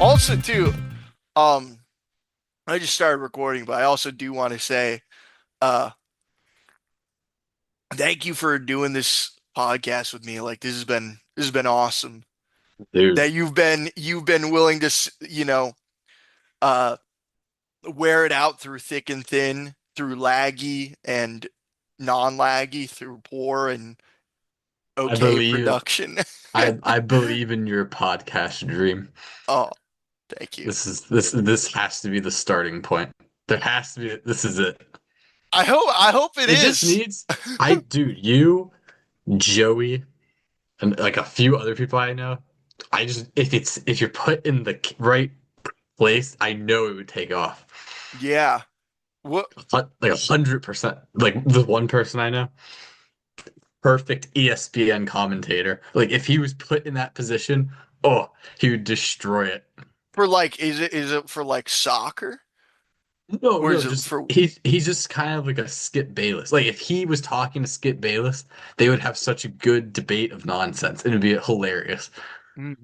Also, too, um, I just started recording, but I also do want to say, uh, thank you for doing this podcast with me. Like this has been awesome. Dude, That you've been willing to, uh, wear it out through thick and thin, through laggy and non-laggy, through poor and I okay believe production. I believe in your podcast dream. Oh, thank you. This has to be the starting point. There has to be this is it. I hope it It just is. needs dude, you, Joey, and like a few other people I know. I just if you're put in the right place, I know it would take off. Yeah. What Like 100%. Like the one person I know, perfect ESPN commentator. Like if he was put in that position, oh, he would destroy it. for like is it for like soccer? No, Or no, is it just for he's just kind of like a Skip Bayless. Like if he was talking to Skip Bayless, they would have such a good debate of nonsense. It'd be hilarious. Mm.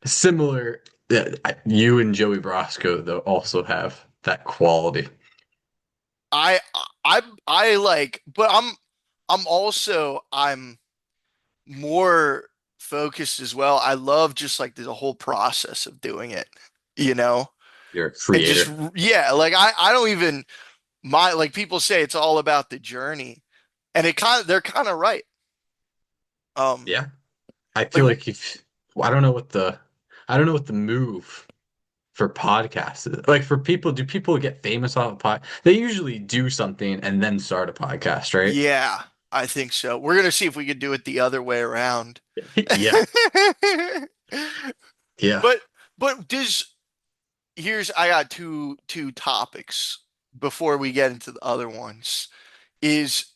Similar, yeah, you and Joey Brosco though also have that quality. I I like, but I'm more focused as well. I love just like the whole process of doing it, you know? You're a And just creator. yeah, like I don't even my like people say it's all about the journey. And they're kind of right. Um Yeah, I like feel like if I don't know what the move for podcasts is. Like for people, do people get famous off a pod? They usually do something and then start a podcast, right? yeah, I think so. We're gonna see if we could do it the other way around. Yeah, yeah. But does here's I got two topics before we get into the other ones. Is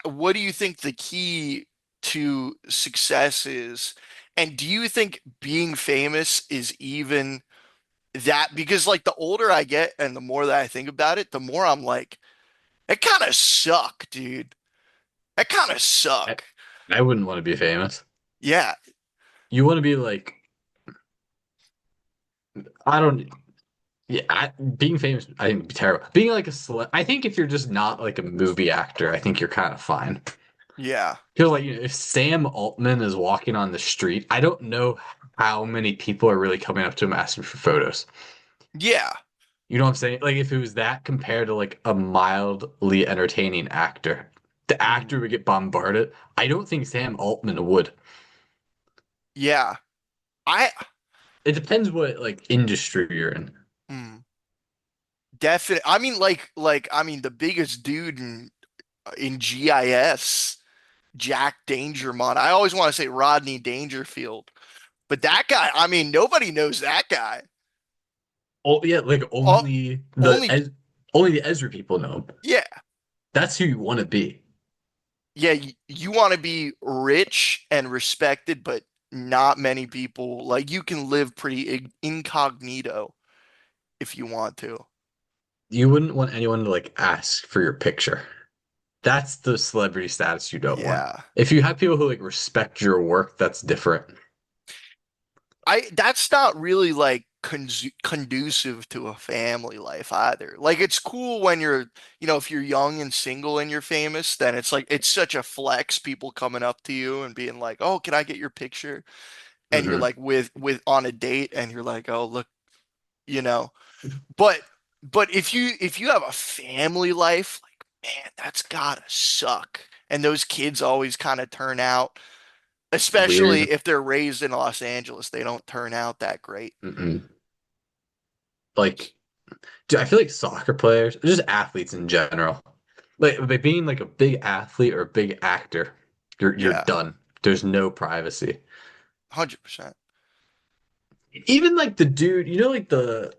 what do you think the key to success is? And do you think being famous is even that? Because like the older I get and the more that I think about it, the more I'm like, it kind of suck, dude. That kind of I, suck. I wouldn't want to be famous. Yeah. You want to be like, I don't, yeah, being famous, I think would be terrible. Being like a I think if you're just not like a movie actor, I think you're kind of fine. Yeah. Because like, if Sam Altman is walking on the street, I don't know how many people are really coming up to him asking for photos. Yeah. You know what I'm saying? Like if it was that compared to like a mildly entertaining actor, the actor Mm. would get bombarded. I don't think Sam Altman would. Yeah. I It depends what like industry you're in. mm, definitely. I mean, the biggest dude in GIS, Jack Dangermont. I always want to say Rodney Dangerfield, but that guy. I mean, nobody knows that guy. Oh yeah, like Oh, only only the Ezra people know him. yeah, That's who you want to be. yeah. You want to be rich and respected, but not many people. Like you can live pretty incognito if you want to. You wouldn't want anyone to like ask for your picture. That's the celebrity status you don't want. Yeah. If you have people who like respect your work, that's different. I that's not really like conducive to a family life either. Like it's cool when if you're young and single and you're famous, then it's like it's such a flex, people coming up to you and being like, "Oh, can I get your picture?" And you're Hmm. like with on a date and you're like, "Oh, look, you know." But if you have a family life, like, man, that's gotta suck. And those kids always kind of turn out, especially Weird. if they're raised in Los Angeles, they don't turn out that great. Mm-mm. Like, dude, I feel like soccer players, just athletes in general, like by being like a big athlete or a big actor, you're Yeah, done. There's no privacy. 100%. Even like the dude, like the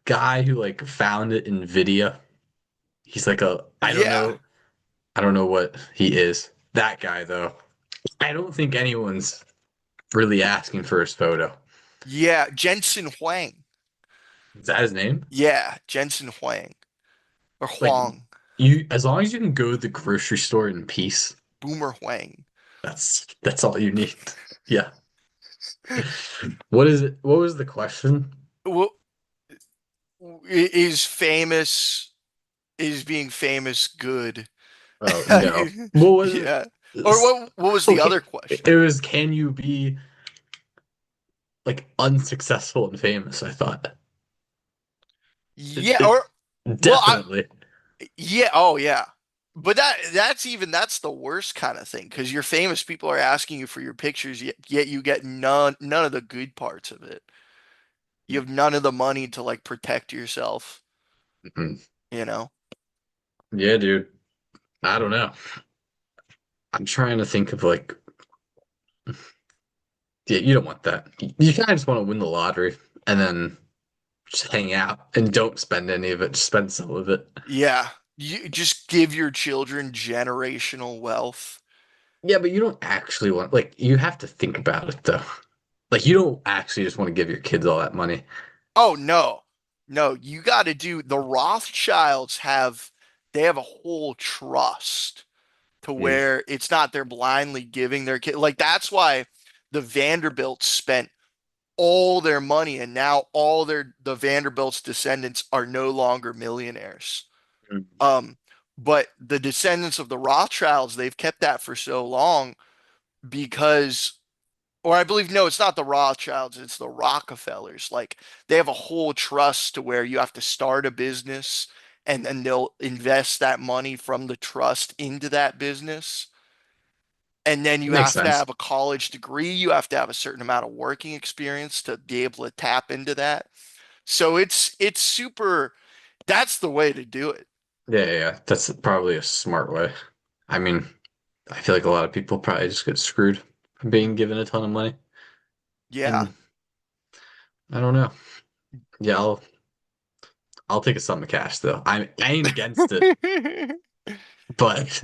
guy who like founded Nvidia. He's like a Yeah. I don't know what he is. That guy though. I don't think anyone's really asking for his photo. Yeah, Jensen Huang. Is that his name? Yeah, Jensen Huang or Like Huang, you as long as you can go to the grocery store in peace, Boomer Huang. that's all you need. Yeah. What is it? What was the question? Well, is famous is being famous good? Oh no. What was Yeah. Or it? what was the Okay, other question? it was can you be like unsuccessful and famous, I thought. Yeah, It or well, definitely. yeah, oh yeah. But that's the worst kind of thing because you're famous, people are asking you for your pictures, yet you get none of the good parts of it. You have none of the money to like protect yourself, Mhm. you know? Yeah, dude. I don't know. I'm trying to think of like, yeah, you don't want that. You kind of just want to win the lottery and then just hang out and don't spend any of it. Just spend some of it. Yeah. You just give your children generational wealth. Yeah, but you don't actually want, like, you have to think about it though. Like, you don't actually just want to give your kids all that money. Oh no. No, you got to do the Rothschilds have they have a whole trust to Mm. where it's not they're blindly giving their kid like that's why the Vanderbilts spent all their money and now all the Vanderbilts descendants are no longer millionaires. Mm. Um, but the descendants of the Rothschilds, they've kept that for so long because or I believe no, it's not the Rothschilds, it's the Rockefellers. Like they have a whole trust to where you have to start a business and then they'll invest that money from the trust into that business. And then you Makes have to sense. have a college degree, you have to have a certain amount of working experience to be able to tap into that. So it's super that's the way to do it. Yeah, yeah, yeah. That's probably a smart way. I mean, I feel like a lot of people probably just get screwed from being given a ton of money. Yeah. And I don't know. Yeah, I'll take a sum of cash though. I ain't against it, but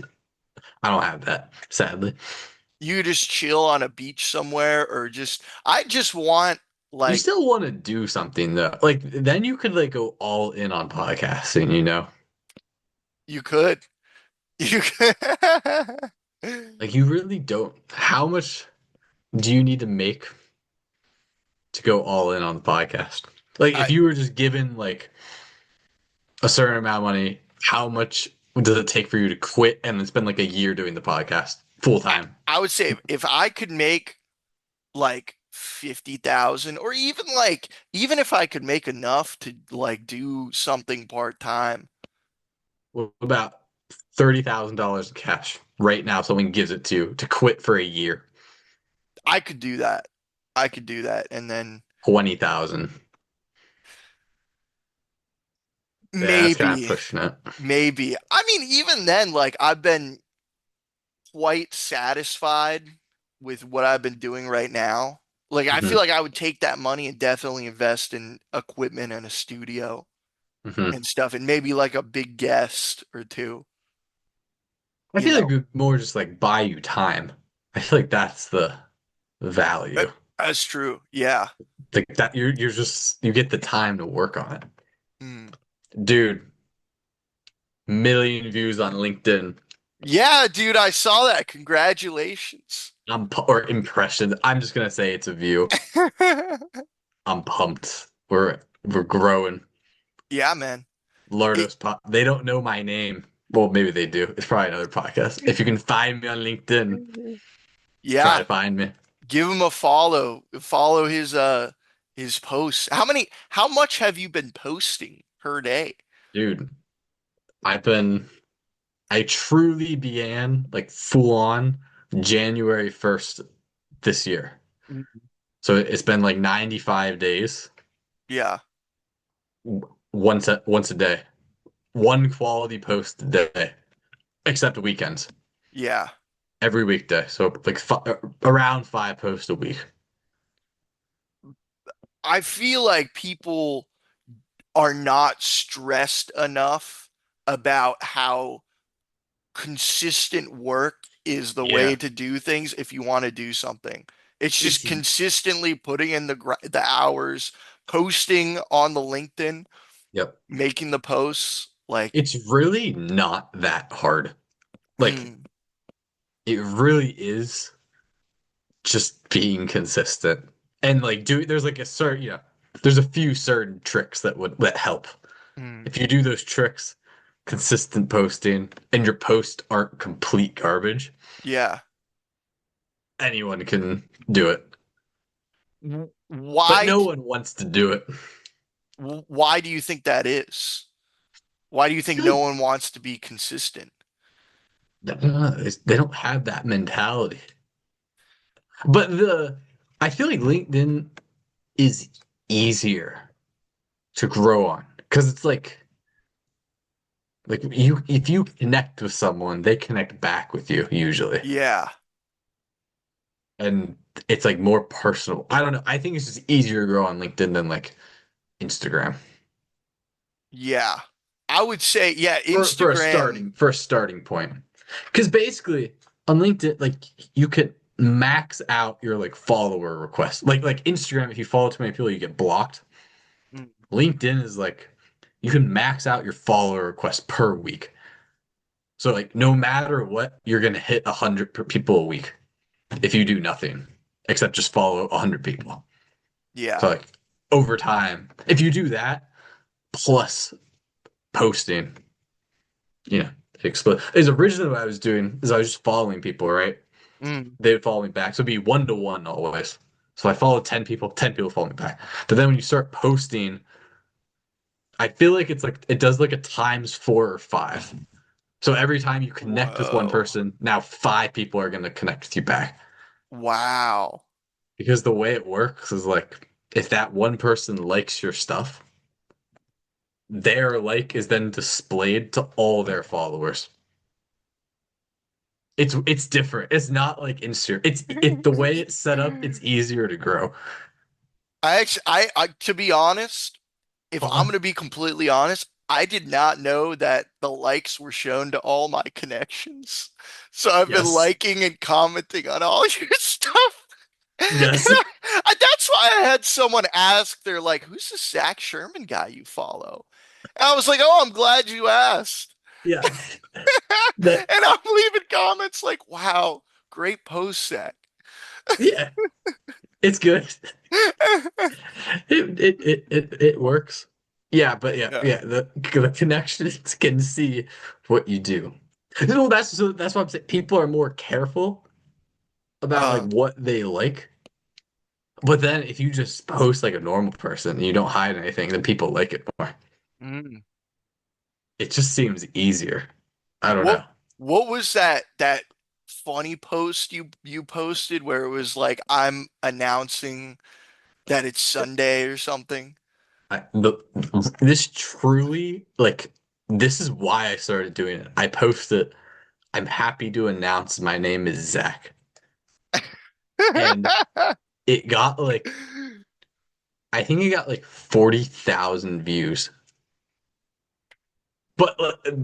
I don't have that, sadly. You just chill on a beach somewhere or just I just want You like still want to do something though. Like then you could like go all in on podcasting, you know? you could you could Like you really don't. How much do you need to make to go all in on the podcast? Like if I you were just given like a certain amount of money, how much does it take for you to quit and then spend like a year doing the podcast full time? I would say if I could make like 50,000 or even like even if I could make enough to like do something part-time, What about $30,000 in cash right now? Someone gives it to you to quit for a year. I could do that. I could do that and then 20,000. Yeah, that's kind of maybe pushing it. maybe. I mean even then like I've been quite satisfied with what I've been doing right now. Like I feel Hmm. like I would take that money and definitely invest in equipment and a studio Hmm. and stuff and maybe like a big guest or two, I you feel like know. it would more just like buy you time. I feel like that's the Uh, value. That's true. Yeah. Like that you're just you get the time to work on it. Hmm. Dude, million views on LinkedIn. Yeah, dude, I saw that. Congratulations. Or impressions. I'm just gonna say it's a view. I'm pumped. We're growing. Yeah, man. It, They don't know my name. Well, maybe they do. It's probably another podcast. If you can find me on LinkedIn, try yeah, to find me. give him a follow. Follow his posts. How much have you been posting per day? Dude, I've been I truly began like full on January 1st this year. So it's been like 95 days, Yeah. once a day. One quality post a day, except weekends. Yeah. Every weekday. So like around 5 posts a week. I feel like people are not stressed enough about how consistent work is the way Yeah. to do things if you want to do something. It's just It's consistently putting in the hours, posting on the LinkedIn, Yep. making the posts. Like, It's really not that hard. Like mm, it really is just being consistent. And like do there's like a certain, there's a few certain tricks that help. Mm, If you do those tricks, consistent posting, and your posts aren't complete garbage, yeah. anyone can do it. But Why no one wants to do it. why do you think that is? Why do you think no one wants to be consistent? They don't have that mentality. But I feel like LinkedIn is easier to grow on because it's like you if you connect with someone, they connect back with you usually. Yeah. And it's like more personal. I don't know. I think it's just easier to grow on LinkedIn than like Instagram. Yeah. I would say, yeah, For a Instagram. starting point. Because basically on LinkedIn, like you could max out your like follower requests. Like Instagram, if you follow too many people, you get blocked. Mm, LinkedIn is like you can max out your follower requests per week. So like no matter what, you're gonna hit 100 people a week if you do nothing except just follow 100 people. yeah. So like over time, if you do that plus posting, you know, explode. Is originally what I was doing is I was just following people, right? Mm, They would follow me back. So it'd be 1-to-1 always. So I followed 10 people, 10 people follow me back. But then when you start posting, I feel like it's like it does like a times 4 or 5. So every time you connect with one whoa. person, now 5 people are going to connect with you back. Wow. Because the way it works is like if that one person likes your stuff, their like is then displayed to all their followers. It's different. It's not like Instagram. It the way it's set up, it's easier to grow. I to be honest, if I'm Uh-huh. going to be completely honest, I did not know that the likes were shown to all my connections. So I've been Yes. liking and commenting on all your stuff. And Yes. that's why I had someone ask, they're like, who's this Zach Sherman guy you follow? And I was like, oh, I'm glad you asked. Yeah. That And I'm leaving comments like, wow, great post, Zach. yeah, it's good. It works. Yeah, but yeah, Yeah. yeah, the connections can see what you do. No, that's what I'm saying. People are more careful about like Uh, what they like. But then if you just post like a normal person and you don't hide anything, then people like it more. mm. It just seems easier. I don't What know. what was that funny post you posted where it was like I'm announcing that it's Sunday or something? This truly like this is why I started doing it. I posted, I'm happy to announce my name is Zach. And it got like I think it got like 40,000 views. But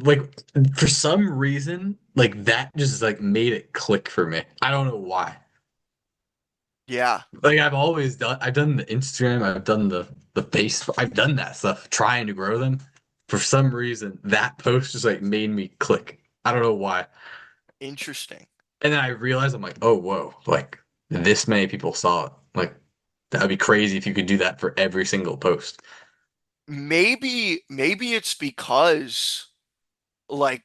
like for some reason, like that just like made it click for me. I don't know why. Yeah, Like I've done the Instagram, I've done the Facebook, I've done that stuff trying to grow them. For some reason, that post just like made me click. I don't know why. interesting. And then I realized I'm like, oh whoa, like this many people saw it. Like that would be crazy if you could do that for every single post. Maybe it's because like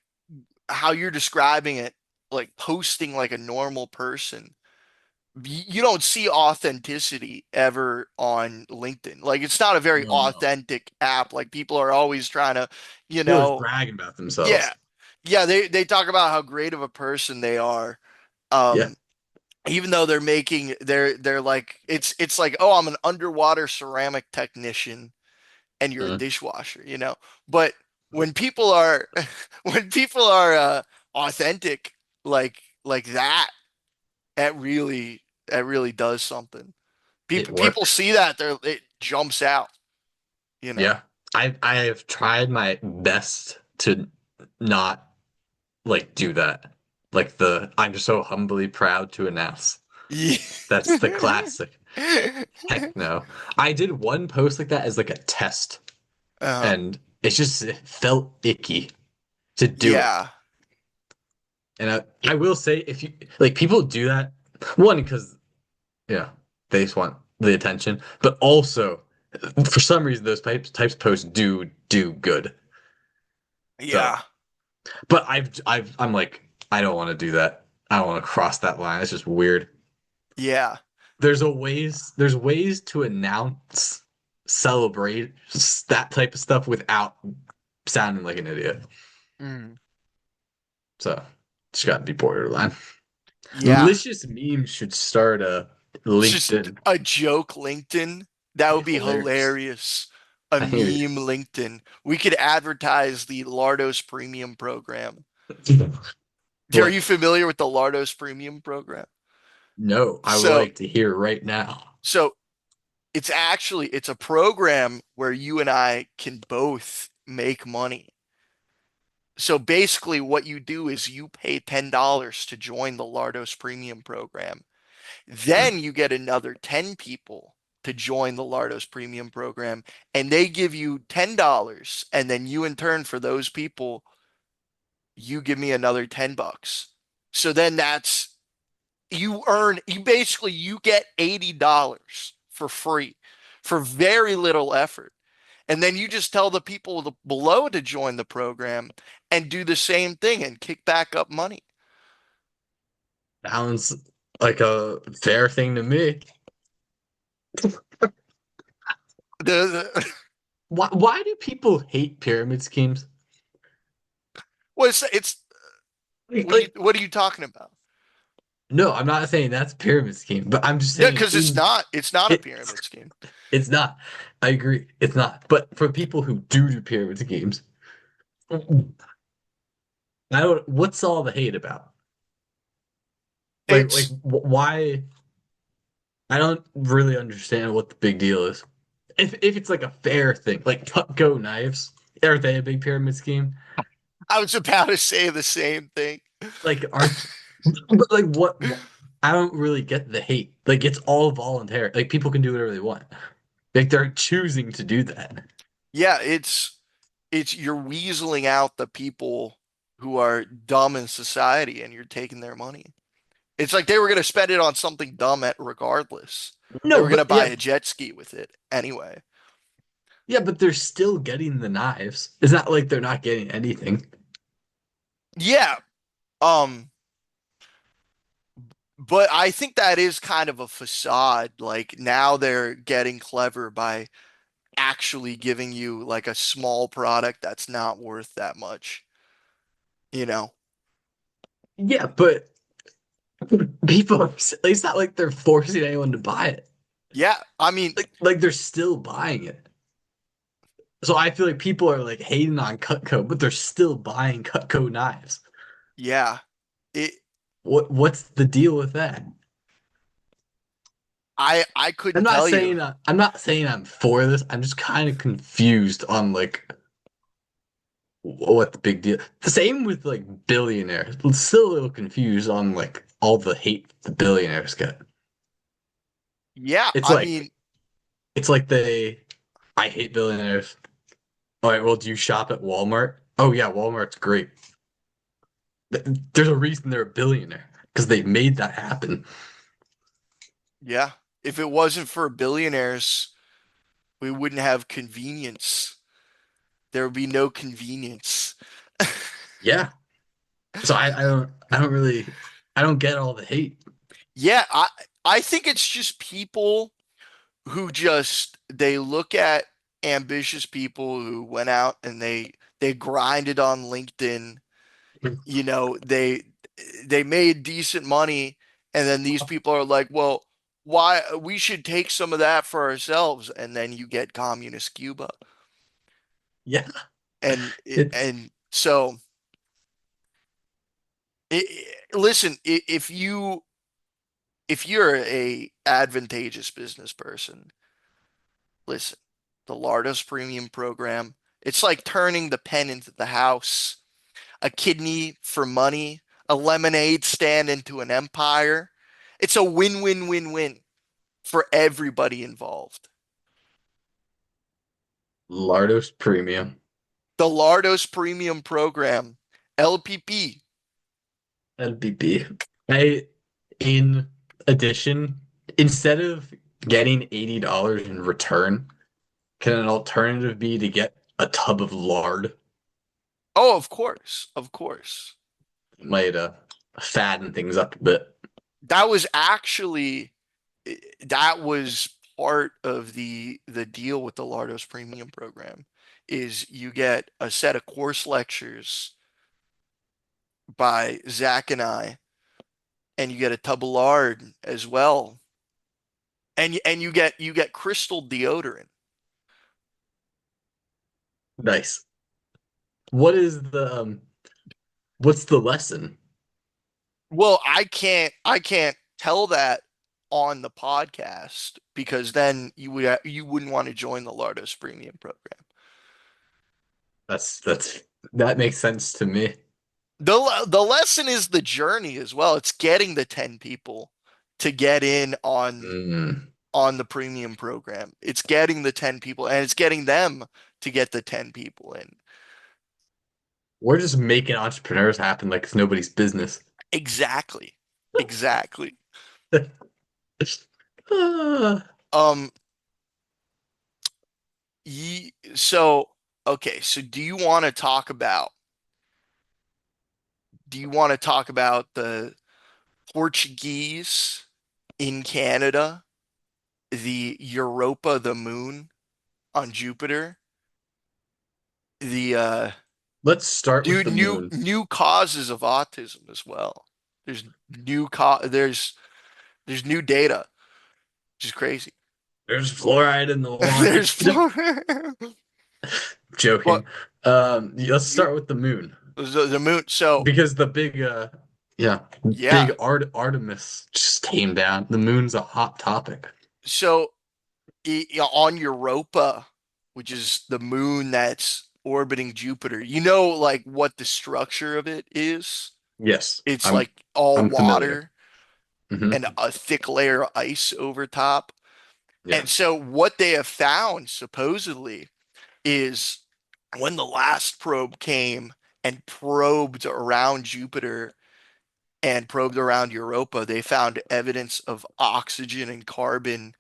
how you're describing it, like posting like a normal person. You don't see authenticity ever on LinkedIn. Like it's not a very No, no. authentic app. Like people are always trying to, you He was know, bragging about yeah. themselves. Yeah, they talk about how great of a person they are. Yeah. Um, even though they're like it's like, oh, I'm an underwater ceramic technician and you're a Mhm. dishwasher, you know. But when people are when people are authentic like that, that really does something. It People works. see that it jumps out, you know. Yeah. I have tried my best to not like do that. Like the I'm so humbly proud to announce. Yeah. That's the classic. Heck no. I did one post like that as like a test, uh, and it felt icky to do it. yeah. And I will say if you like people do that, one, because yeah, they just want the attention, but also For some reason, those types of posts do good. So, Yeah. but I'm like, I don't want to do that. I don't want to cross that line. It's just weird. Yeah. There's ways to announce, celebrate that type of stuff without sounding like an idiot. Mm. So, just got to be borderline. Yeah. Malicious memes should start a It's just LinkedIn. a joke LinkedIn. That Be would be hilarious. hilarious. A I think meme LinkedIn. We could advertise the Lardos Premium program. Are you what? familiar with the Lardos Premium program? No, I would So, like to hear right now. so it's a program where you and I can both make money. So basically what you do is you pay $10 to join the Lardos Premium program. Then you get another 10 people to join the Lardos Premium program and they give you $10 and then you in turn for those people you give me another $10. So then that's you basically you get $80 for free for very little effort. And then you just tell the people below to join the program and do the same thing and kick back up money. Sounds like a fair thing to me. The Why do people hate pyramid schemes? well, it's Like, like, what are you talking about? no, I'm not saying that's a pyramid scheme, but I'm just Yeah, saying because it's not a it pyramid scheme. it's not. I agree. It's not. But for people who do pyramid schemes, I don't what's all the hate about? It's Why I don't really understand what the big deal is. If it's like a fair thing, like Cutco knives, aren't they a big pyramid scheme? I was about to say the same thing. Like aren't but like what I don't really get the hate. Like it's all voluntary. Like people can do whatever they want. Like they're choosing to do that. Yeah, it's you're weaseling out the people who are dumb in society and you're taking their money. It's like they were going to spend it on something dumb at regardless. They No, were going to but buy yeah, a jet ski with it anyway. yeah, but they're still getting the knives. It's not like they're not getting anything. Yeah, um, but I think that is kind of a facade. Like now they're getting clever by actually giving you like a small product that's not worth that much, you know? Yeah, but people are, it's not like they're forcing anyone to buy it. Yeah, I mean, Like they're still buying it. So I feel like people are like hating on Cutco, but they're still buying Cutco knives. yeah. It What's the deal with that? I couldn't tell you. I'm not saying I'm for this. I'm just kind of confused on like what the big deal. The same with like billionaires. I'm still a little confused on like all the hate the billionaires get. Yeah, It's I like mean, it's like they I hate billionaires. All right, well, do you shop at Walmart? Oh yeah, Walmart's great. There's a reason they're a billionaire because they made that happen. yeah. If it wasn't for billionaires, we wouldn't have convenience. There would be no convenience. Yeah. So I don't get all the hate. Yeah, I think it's just people who just they look at ambitious people who went out and they grinded on LinkedIn, you know, they made decent money and then these people are like, "Well, why we should take some of that for ourselves." And then you get communist Cuba. Yeah. It's And so listen, if you're a advantageous business person, listen, the Lardus Premium program, it's like turning the pen into the house, a kidney for money, a lemonade stand into an empire. It's a win-win-win-win for everybody involved. Lardos Premium. The Lardos Premium program, LPP. LBB. In addition, instead of getting $80 in return, can an alternative be to get a tub of lard? Oh, of course, of course. Might fatten things up a bit. That was actually that was part of the deal with the Lardo's Premium program is you get a set of course lectures by Zach and I, and you get a tub of lard as well, and you get crystal deodorant. Nice. What is the what's the lesson? Well, I can't tell that on the podcast because then you wouldn't want to join the Lardo's Premium program. That's that makes sense to me. The lesson is the journey as well. It's getting the 10 people to get in Mm. on the premium program. It's getting the 10 people and it's getting them to get the 10 people in. We're just making entrepreneurs happen like it's nobody's business. Exactly. Exactly. Ah, Um so okay, so do you want to talk about the Portuguese in Canada, the Europa, the moon on Jupiter, the let's start with dude, the new moon. new causes of autism as well. There's there's new data, which is crazy. There's fluoride in the water. There's Florida. But Joking. Let's you start with the moon the moon. So because the big yeah, yeah. big Artemis just came down. The moon's a hot topic. So on Europa, which is the moon that's orbiting Jupiter, you know like what the structure of it is? Yes, It's like all I'm familiar. water and Hmm. a thick layer of ice over top. Yeah. And so what they have found supposedly is when the last probe came and probed around Jupiter and probed around Europa, they found evidence of oxygen and carbon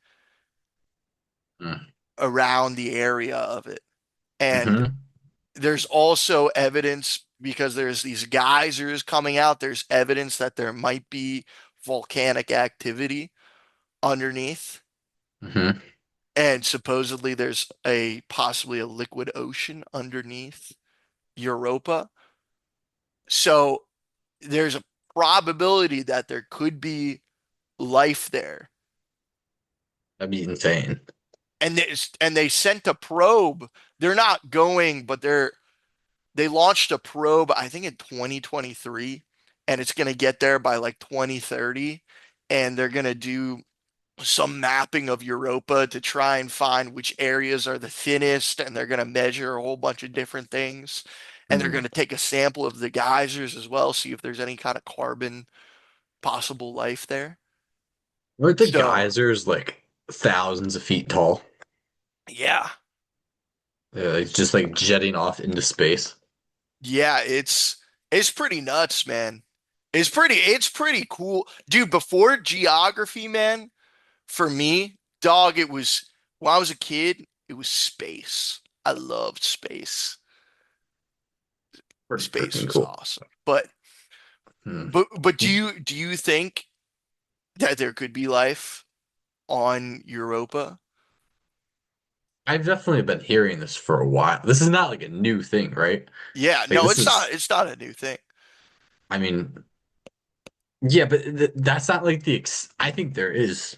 around the area of it. And Mm-hmm. there's also evidence because there's these geysers coming out, there's evidence that there might be volcanic activity underneath. Hmm. And supposedly there's a possibly a liquid ocean underneath Europa. So there's a probability that there could be life there. That'd be insane. And they sent a probe. They're not going, but they launched a probe, I think in 2023, and it's going to get there by like 2030. And they're going to do some mapping of Europa to try and find which areas are the thinnest, and they're going to measure a whole bunch of different things. And they're Hmm. going to take a sample of the geysers as well, see if there's any kind of carbon possible life there. Weren't the So, geysers like thousands of feet tall? yeah. They're like, just like jetting off into space. Yeah, it's pretty nuts, man. It's pretty cool. Dude, before geography, man, for me, dog, it was when I was a kid, it was space. I loved space. Pretty Space freaking was cool. awesome. But Hmm. but do you think that there could be life on Europa? I've definitely been hearing this for a while. This is not like a new thing, right? Yeah, Like no, this it's not is, it's not a new thing. I mean, yeah, but that's not like I think there is,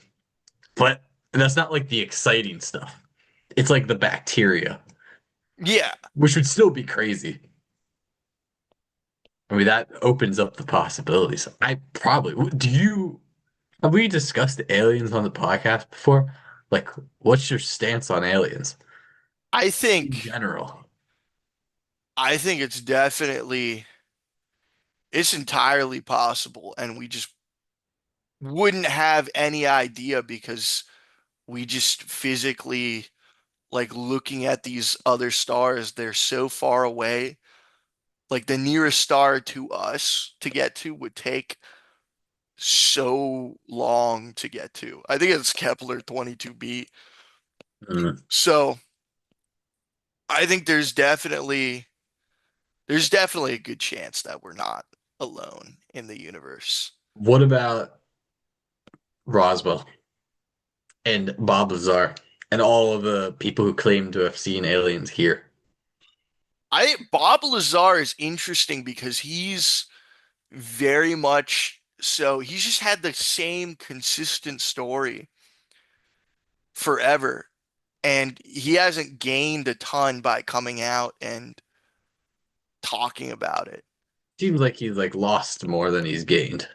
but that's not like the exciting stuff. It's like the bacteria, Yeah, which would still be crazy. I mean, that opens up the possibilities. I probably, have we discussed aliens on the podcast before? Like, what's your stance on aliens I in think general? I think it's entirely possible and we just wouldn't have any idea because we just physically like looking at these other stars, they're so far away. Like the nearest star to us to get to would take so long to get to. I think it's Kepler 22b. Hmm. So, I think there's definitely a good chance that we're not alone in the universe. What about Roswell and Bob Lazar and all of the people who claim to have seen aliens here? I Bob Lazar is interesting because he's very much so he's just had the same consistent story forever, and he hasn't gained a ton by coming out and talking about it. Seems like he's like lost more than he's gained.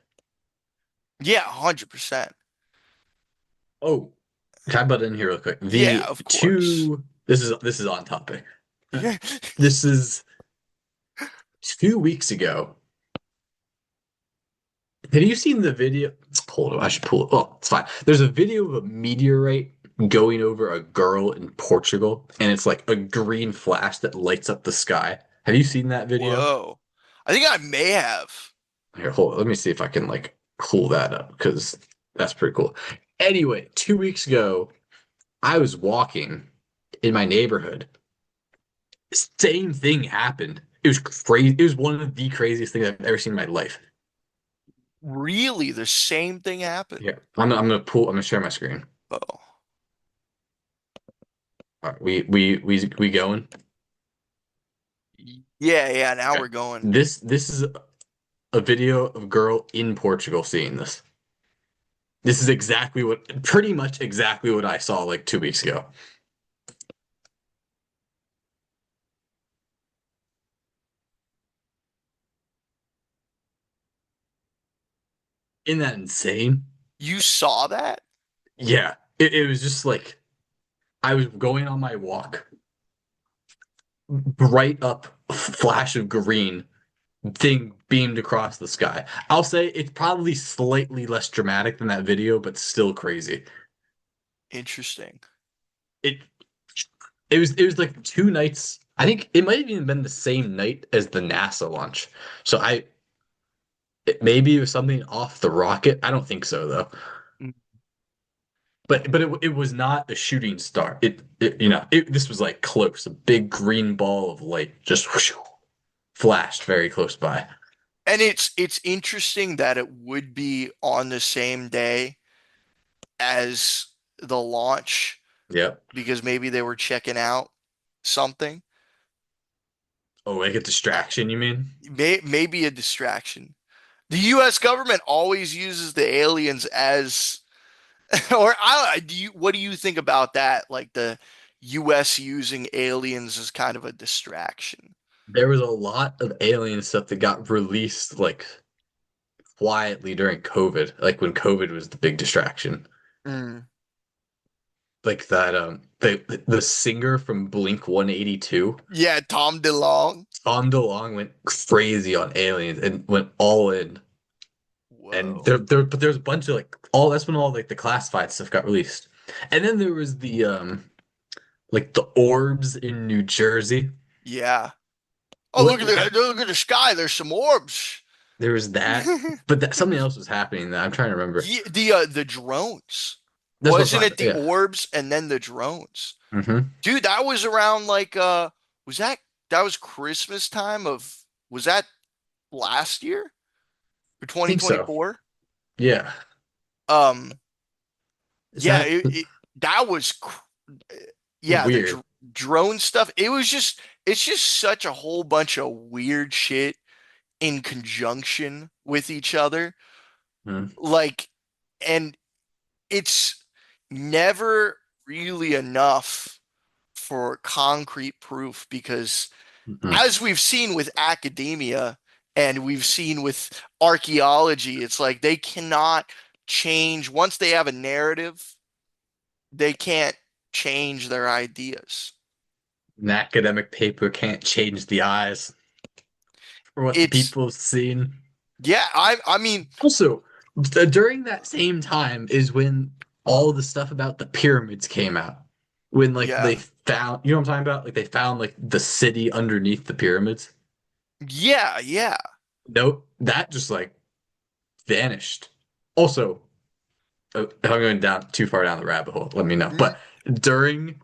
Yeah, 100%. Oh, can I butt in here real quick? Yeah, of course. This is on topic. Uh, Yeah. This is 2 weeks ago. Have you seen the video? Hold on, I should pull it. Oh, it's fine. There's a video of a meteorite going over a girl in Portugal, and it's like a green flash that lights up the sky. Have you seen that video? Whoa. I think I may have. Here, hold on. Let me see if I can like pull that up because that's pretty cool. Anyway, 2 weeks ago, I was walking in my neighborhood. Same thing happened. It was crazy. It was one of the craziest things I've ever seen in my life. Really, the same thing happened. Yeah, I'm gonna pull. I'm gonna share my screen. Oh. All right, we going. Yeah, yeah, now Okay. we're going. This is a video of a girl in Portugal seeing this. This is pretty much exactly what I saw like 2 weeks ago. Isn't that insane? You saw that? Yeah, it was just like I was going on my walk, bright up flash of green thing beamed across the sky. I'll say it's probably slightly less dramatic than that video, but still crazy. Interesting. It it was like 2 nights. I think it might have even been the same night as the NASA launch. So maybe it was something off the rocket. I don't think so though. Mm. But it was not a shooting star. This was like close, a big green ball of light just whoosh, flashed very close by. And it's interesting that it would be on the same day as the launch Yep. because maybe they were checking out something. Oh, like a distraction, you mean? Maybe a distraction. The US government always uses the aliens as or I do you what do you think about that? Like the US using aliens as kind of a distraction. There was a lot of alien stuff that got released like quietly during COVID, like when COVID was the big distraction. Mm. Like that the singer from Blink 182, Yeah, Tom DeLonge. Tom DeLonge went crazy on aliens and went all in. And Whoa. but there's a bunch of like all that's when all like the classified stuff got released. And then there was the like the orbs in New Jersey. Yeah. Oh, What look at the sky. There's some orbs. there was that, but something else was happening that I'm trying to remember. Yeah, the drones. That's what Wasn't I'm it talking the about. orbs and then the drones? Yeah. Mm-hmm. Dude, that was around like was that was Christmas time of was that last year or I think so. 2024? Yeah. Um Is yeah, that that was yeah, the weird? drone stuff. It's just such a whole bunch of weird shit in conjunction with each other. Mm-hmm. Like and it's never really enough for concrete proof because as we've seen with academia and we've seen with archaeology, it's like they cannot change once they have a narrative, they can't change their ideas. An academic paper can't change the eyes for what the It's people have seen. yeah, I mean, Also, during that same time is when all the stuff about the pyramids came out. When like they yeah. found, you know what I'm talking about? Like they found like the city underneath the pyramids. Yeah, yeah. Nope, that just like vanished. Also, if I'm going down too far down the rabbit hole, let me know. Mm, But during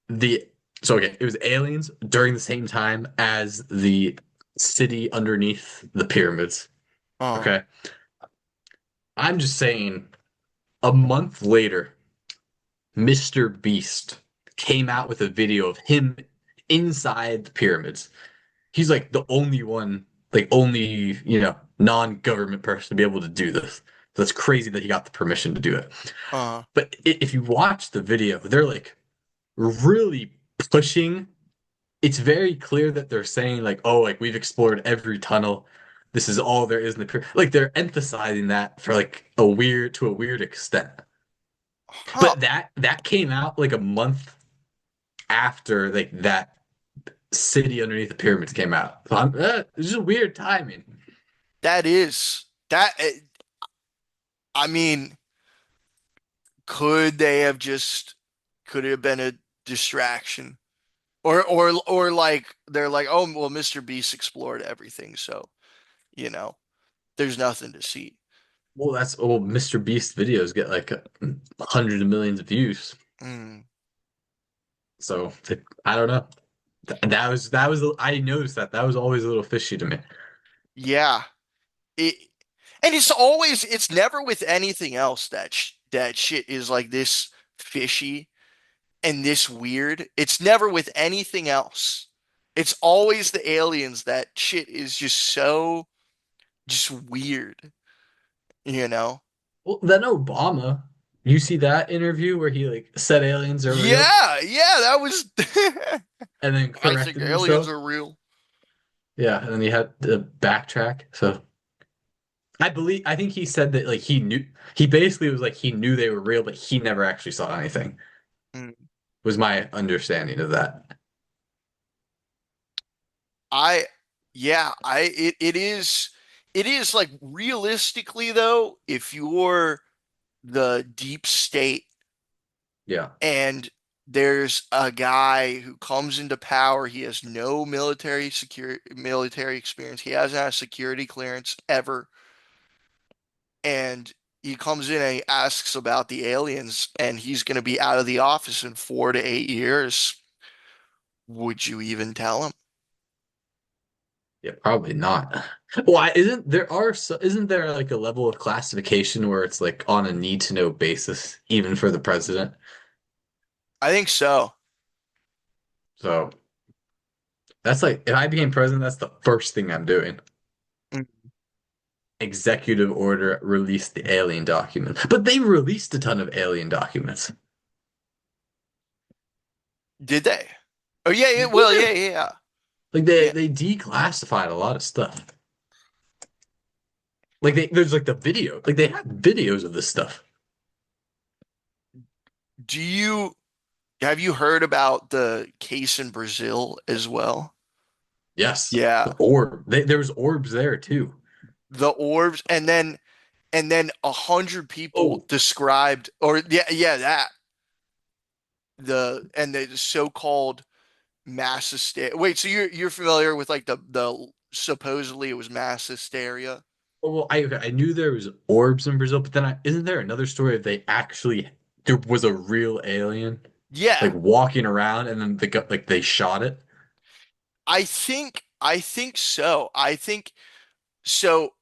the So okay, it was aliens during the same time as the city underneath the pyramids. Uh, Okay. I'm just saying a month later, Mr. Beast came out with a video of him inside the pyramids. He's like the only one, like only, non-government person to be able to do this. So that's crazy that he got the permission to do it. uh, But if you watch the video, they're like really pushing. It's very clear that they're saying like, oh, like we've explored every tunnel. This is all there is in the pyramid. Like they're emphasizing that for like a weird extent. huh. But that came out like a month after like that city underneath the pyramids came out. So it's just weird timing. That is that. I mean, could they have just? Could it have been a distraction? Or like they're like, oh well, Mr. Beast explored everything, so there's nothing to see. Well, Mr. Beast videos get like hundreds of millions of views. Mm, So I don't know. That was I noticed that was always a little fishy to me. yeah, it and it's never with anything else that shit is like this fishy and this weird. It's never with anything else. It's always the aliens that shit is just so just weird, you know? Well, then Obama, you see that interview where he like said aliens are real Yeah, yeah, that was and then I think corrected aliens himself. are real. Yeah, and then he had to backtrack. So I think he said that like he basically was like he knew they were real, but he never actually saw anything, Mm. was my understanding of that. I yeah, it is like realistically though, if you're the deep state Yeah. and there's a guy who comes into power, he has no military experience. He hasn't had a security clearance ever. And he comes in and he asks about the aliens and he's going to be out of the office in 4 to 8 years. Would you even tell him? Yeah, probably not. Why isn't there like a level of classification where it's like on a need to know basis, even for the president? I think so. So that's like if I became president, that's the first thing I'm doing. Executive order release the alien document. But they released a ton of alien documents. Did they? Oh yeah, yeah. Well, Yeah. yeah, yeah, yeah. Like Yeah. they declassified a lot of stuff. Like there's like the video. Like they have videos of this stuff. Do you have you heard about the case in Brazil as well? Yes. The Yeah, orb. There was orbs there too. the orbs, and then 100 people Oh, described, or yeah, yeah, that the so-called mass hysteria. Wait, so you're familiar with like the supposedly it was mass hysteria? well, I knew there was orbs in Brazil, but then isn't there another story of there was a real alien Yeah, like walking around and then like they shot it? I think so. I think so.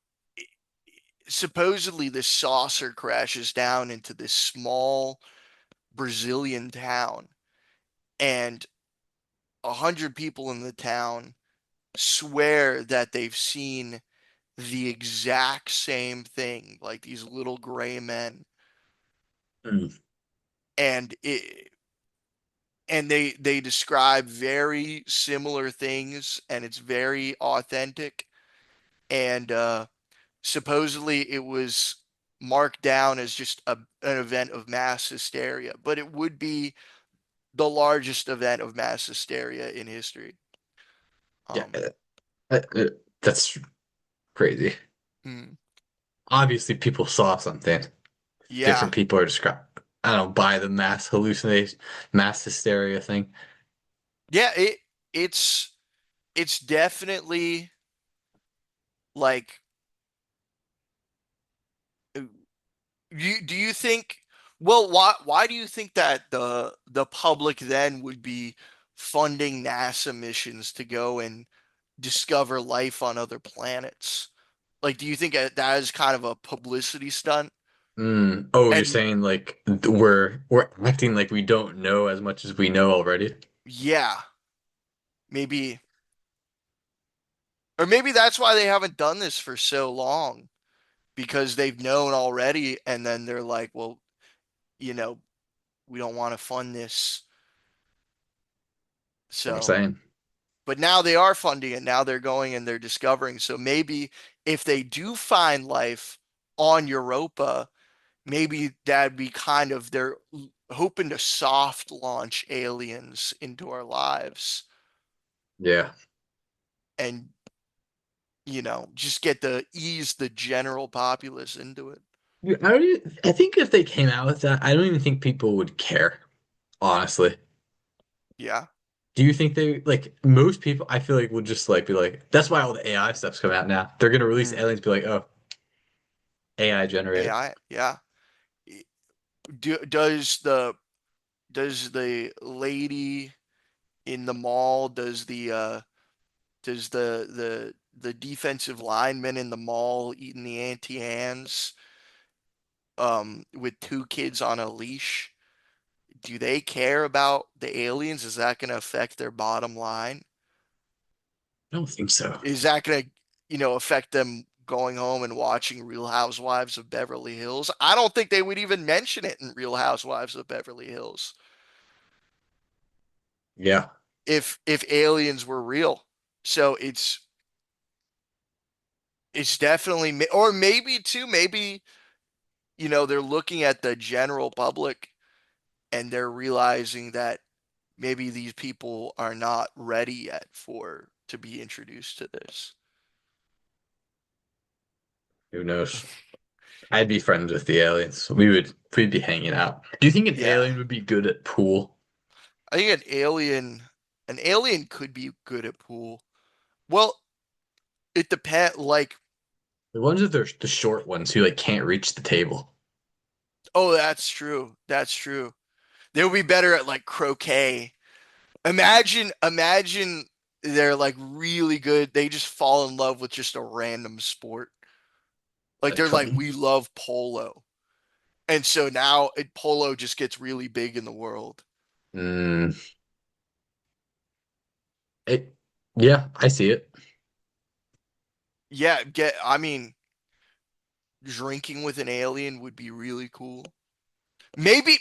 Supposedly, this saucer crashes down into this small Brazilian town, and 100 people in the town swear that they've seen the exact same thing, like these little gray men, Hmm. and they describe very similar things, and it's very authentic. And supposedly, it was marked down as just an event of mass hysteria, but it would be the largest event of mass hysteria in history. Yeah, Um, that's crazy. mm, Obviously, people saw something. yeah, Different people are described. I don't buy the mass hallucination, mass hysteria thing. yeah, it's it's definitely like do you think well why do you think that the public then would be funding NASA missions to go and discover life on other planets. Like, do you think that is kind of a publicity stunt? Mm. Oh, you're And saying like we're acting like we don't know as much as we know already? yeah, maybe, or maybe that's why they haven't done this for so long because they've known already, and then they're like, well, you know, we don't want to fund this. What I'm So, saying. but now they are funding it. Now they're going and they're discovering. So maybe if they do find life on Europa, maybe that'd be kind of they're hoping to soft launch aliens into our lives Yeah. and just get the ease the general populace into it. I think if they came out with that, I don't even think people would care, honestly. Yeah. Do you think they like most people I feel like would just like be like that's why all the AI stuff's coming out now. They're gonna release Mm. aliens be like, oh, AI generated. AI. Yeah. Does the lady in the mall does the defensive lineman in the mall eating the Auntie Anne's with two kids on a leash? Do they care about the aliens? Is that going to affect their bottom line? I don't think so. Is that going to, affect them going home and watching Real Housewives of Beverly Hills? I don't think they would even mention it in Real Housewives of Beverly Hills Yeah. if aliens were real. So it's definitely, or maybe too, maybe, they're looking at the general public and they're realizing that maybe these people are not ready yet for to be introduced to this. Who knows? I'd be friends with the aliens. We'd be hanging out. Do you think an Yeah. alien would be good at pool? I think an alien could be good at pool. Well, it depends. Like, The ones that are the short ones who like can't reach the table. oh, that's true. That's true. They would be better at like croquet. Imagine they're like really good. They just fall in love with just a random sport. Like That'd be they're like, funny. we love polo. And so now polo just gets really big in the world. Mm, it, yeah, I see it. Yeah, I mean, drinking with an alien would be really cool. Maybe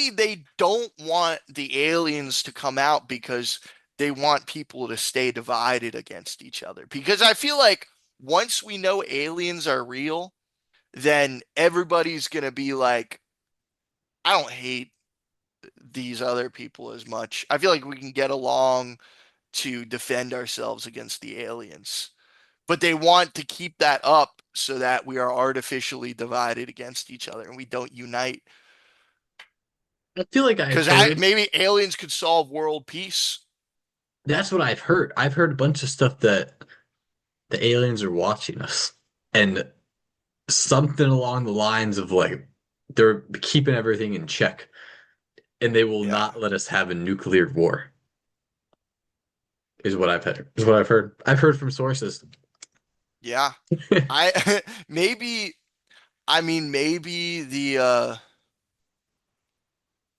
they don't want the aliens to come out because they want people to stay divided against each other. Because I feel like once we know aliens are real, then everybody's gonna be like, I don't hate these other people as much. I feel like we can get along to defend ourselves against the aliens. But they want to keep that up so that we are artificially divided against each other and we don't unite. I feel like I've Because heard maybe aliens could solve world peace. that's what I've heard. I've heard a bunch of stuff that the aliens are watching us and something along the lines of like they're keeping everything in check and they will Yeah. not let us have a nuclear war is what I've heard. Is what I've heard. I've heard from sources. Yeah. I maybe I mean maybe the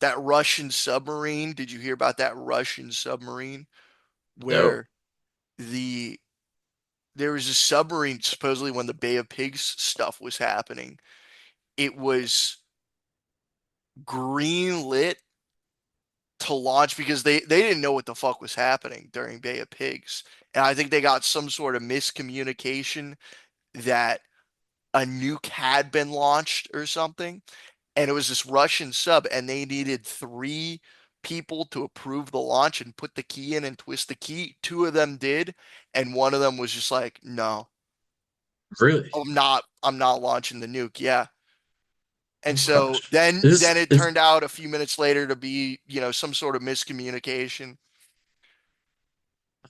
that Russian submarine. Did you hear about that Russian submarine No. where the there was a submarine supposedly when the Bay of Pigs stuff was happening. It was green lit to launch because they didn't know what the fuck was happening during Bay of Pigs. And I think they got some sort of miscommunication that a nuke had been launched or something. And it was this Russian sub, and they needed three people to approve the launch and put the key in and twist the key. Two of them did, and one of them was just like, no, Really? I'm not launching the nuke. Yeah. Oh And my so gosh. then it turned out a few minutes later to be, some sort of miscommunication.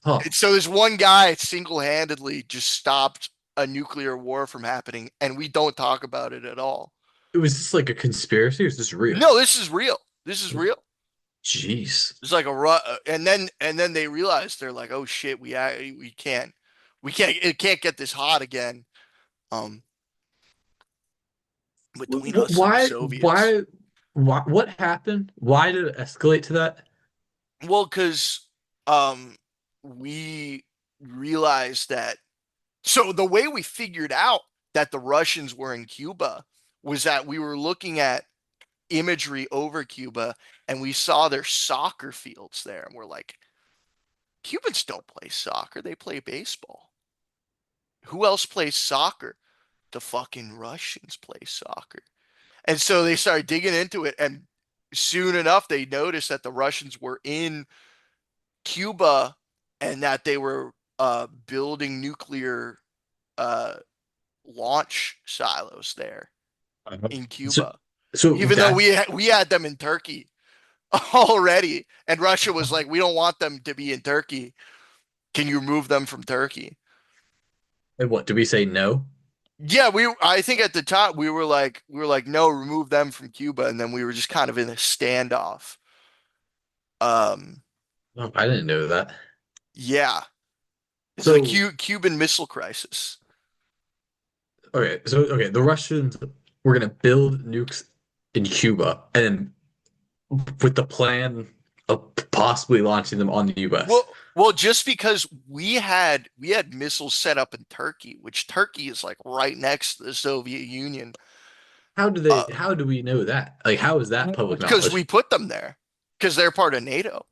Huh. And so this one guy single-handedly just stopped a nuclear war from happening, and we don't talk about it at all. It was just like a conspiracy or is this real? No, this is real. This is real. Jeez. It's like and then they realized they're like, oh shit, we can't it can't get this hot again. Um, between us and the Why, Soviets. what happened? Why did it escalate to that? Well, because um, we realized that. So the way we figured out that the Russians were in Cuba was that we were looking at imagery over Cuba and we saw their soccer fields there. And we're like, Cubans don't play soccer, they play baseball. Who else plays soccer? The fucking Russians play soccer. And so they started digging into it. And soon enough, they noticed that the Russians were in Cuba and that they were building nuclear uh, launch silos there Uh-huh. in So, Cuba, so even though that's we had them in Turkey already, and Russia was like, we don't want them to be in Turkey. Can you remove them from Turkey? and what do we say no? Yeah, I think at the time we were like no, remove them from Cuba, and then we were just kind of in a standoff. Um, Oh, I didn't know that. yeah, it's a So Cuban Missile Crisis. okay, the Russians were gonna build nukes in Cuba, and with the plan of possibly launching them on the US. Well, just because we had missiles set up in Turkey, which Turkey is like right next to the Soviet Union, uh, How do we know that? Like, how is that public because we knowledge? put them there because they're part of NATO.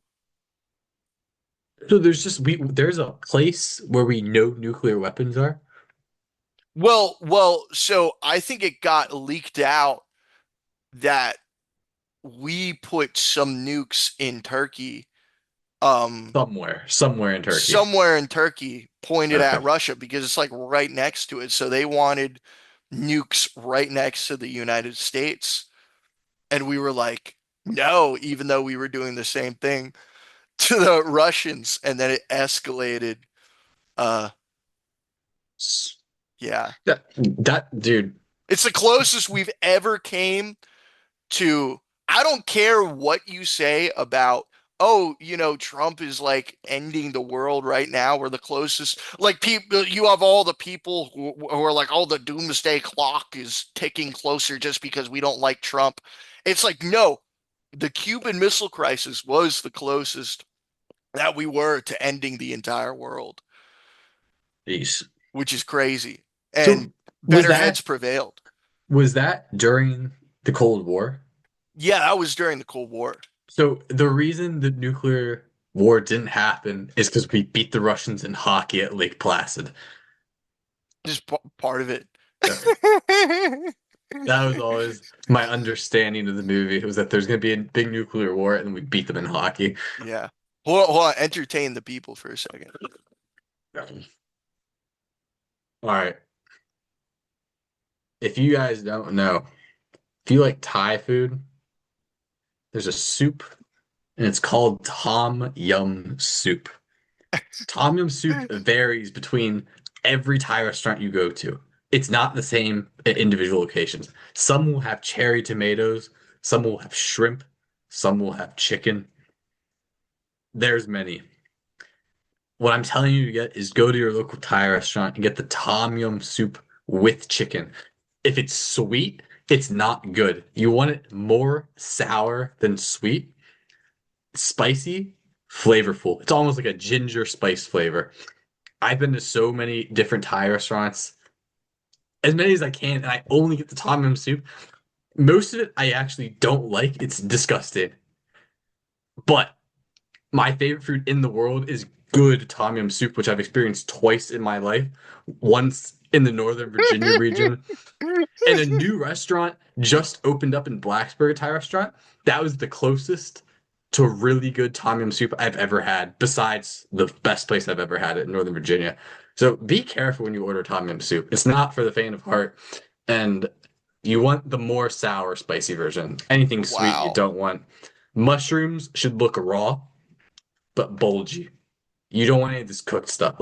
So there's a place where we know nuclear weapons are. So I think it got leaked out that we put some nukes in Turkey, um, Somewhere in Turkey. somewhere in Turkey, pointed at Okay. Russia because it's like right next to it. So they wanted nukes right next to the United States. And we were like, no, even though we were doing the same thing to the Russians. And then it escalated. Uh, S- yeah. that dude, It's the closest we've ever came to. I don't care what you say about, oh, Trump is like ending the world right now. We're the closest. Like people, you have all the people who are like, oh, the doomsday clock is ticking closer just because we don't like Trump. It's like, no, the Cuban Missile Crisis was the closest that we were to ending the entire world, jeez. which is crazy. So And was better heads that prevailed. was that during the Cold War? Yeah, that was during the Cold War. So the reason the nuclear war didn't happen is because we beat the Russians in hockey at Lake Placid. Just part of it. Okay. That was always my understanding of the movie. It was that there's going to be a big nuclear war and we beat them in hockey. Yeah. Hold on. Entertain the people for a second. All right. If you guys don't know, if you like Thai food, there's a soup and it's called Tom Yum Soup. Tom Yum Soup varies between every Thai restaurant you go to. It's not the same at individual locations. Some will have cherry tomatoes, some will have shrimp, some will have chicken. There's many. What I'm telling you to get is go to your local Thai restaurant and get the Tom Yum Soup with chicken. If it's sweet, it's not good. You want it more sour than sweet, spicy, flavorful. It's almost like a ginger spice flavor. I've been to so many different Thai restaurants, as many as I can, and I only get the tom yum soup. Most of it I actually don't like. It's disgusting. But my favorite food in the world is good tom yum soup, which I've experienced twice in my life. Once in the Northern Virginia region, and a new restaurant just opened up in Blacksburg, Thai restaurant. That was the closest to really good tom yum soup I've ever had, besides the best place I've ever had it in Northern Virginia. So be careful when you order tom yum soup. It's not for the faint of heart, and you want the more sour, spicy version. Anything sweet you Wow. don't want. Mushrooms should look raw, but bulgy. You don't want any of this cooked stuff.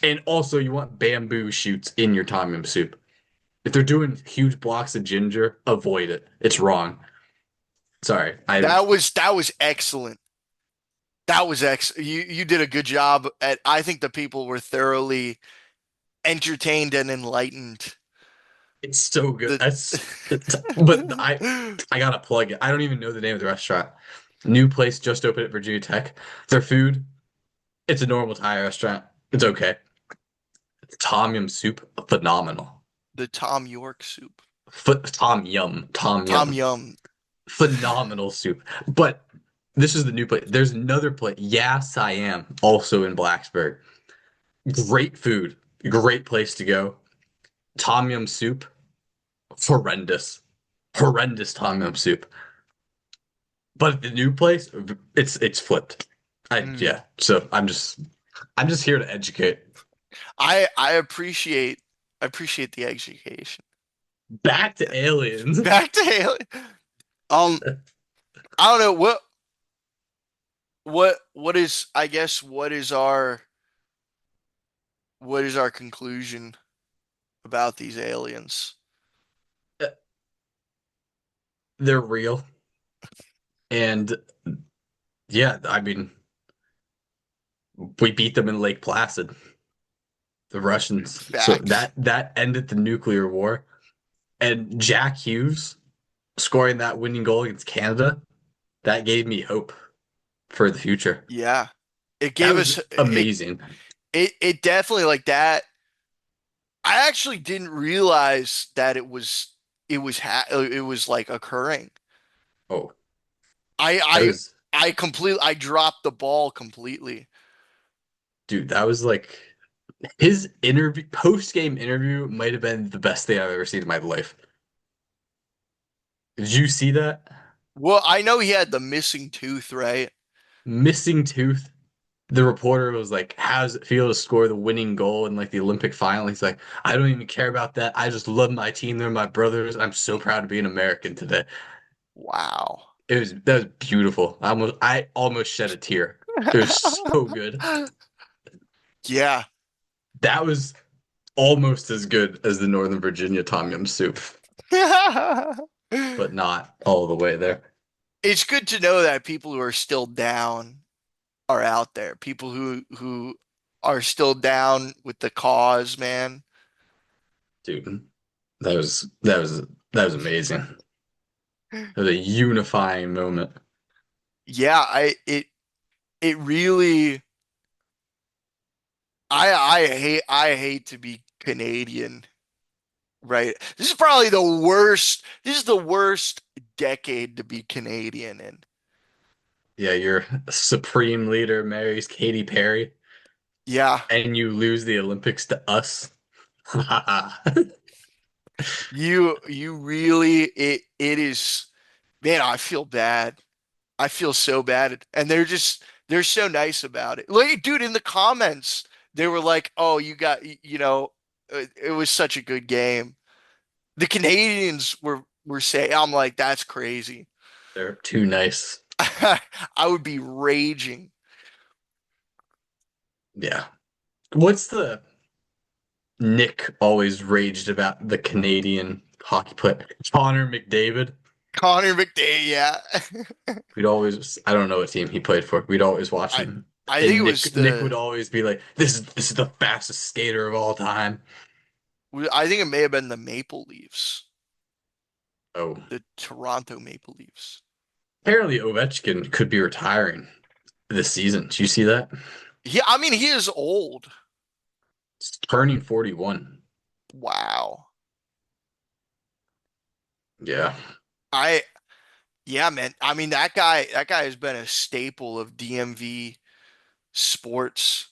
And also you want bamboo shoots in your tom yum soup. If they're doing huge blocks of ginger, avoid it. It's wrong. Sorry, That was excellent. That was you did a good job at I think the people were thoroughly entertained and enlightened. it's so good. The But I gotta plug it. I don't even know the name of the restaurant. New place just opened at Virginia Tech. Their food, it's a normal Thai restaurant. It's okay. Tom yum soup, phenomenal. the Tom York soup. Tom Tom yum, Yum. phenomenal soup. But this is the new place. There's another place. Yes, I am also in Blacksburg. Great food, great place to go. Tom yum soup, horrendous, horrendous tom yum soup. But the new place, it's flipped. Mm. Yeah. So I'm just here to educate. I appreciate the education. Back to aliens. Back to Haley. Um, I don't know what is I guess what is our conclusion about these aliens? They're real. And yeah, I mean, we beat them in Lake Placid, the Russians. So Facts. that ended the nuclear war. And Jack Hughes scoring that winning goal against Canada, that gave me hope for the future. Yeah. It That gave was us amazing. it definitely like that. I actually didn't realize that it was like occurring. Oh, I that I was I dropped the ball completely. dude, that was like his interview post-game interview might have been the best thing I've ever seen in my life. Did you see that? Well, I know he had the missing tooth, right? Missing tooth. The reporter was like, "How does it feel to score the winning goal in like the Olympic final?" He's like, "I don't even care about that. I just love my team. They're my brothers. I'm so proud to be an American today." Wow. That was beautiful. I almost shed a tear. It was so good. Yeah. That was almost as good as the Northern Virginia Tom Yum soup, but not all the way there. It's good to know that people who are still down are out there. People who are still down with the cause, man. Dude, that was amazing. It was a unifying moment. Yeah, it really I hate to be Canadian, right? This is the worst decade to be Canadian in. Yeah, your supreme leader marries Katy Perry, Yeah, and you lose the Olympics to us. you really it is man, I feel bad. I feel so bad. And they're so nice about it. Like, dude, in the comments, they were like, "Oh, it was such a good game." The Canadians were saying, I'm like, "That's crazy." They're too nice. I would be raging. Yeah. What's the Nick always raged about the Canadian hockey player? Connor McDavid. Connor McDavid, yeah. We'd always, I don't know what team he played for. We'd always watch I him. I think it And was Nick would always be like, this is the fastest skater of all time. I think it may have been the Maple Leafs, Oh, the Toronto Maple Leafs. apparently Ovechkin could be retiring this season. Did you see that? Yeah, I mean, he is old. He's turning 41. Wow. Yeah. I Yeah, man. I mean, that guy has been a staple of DMV sports.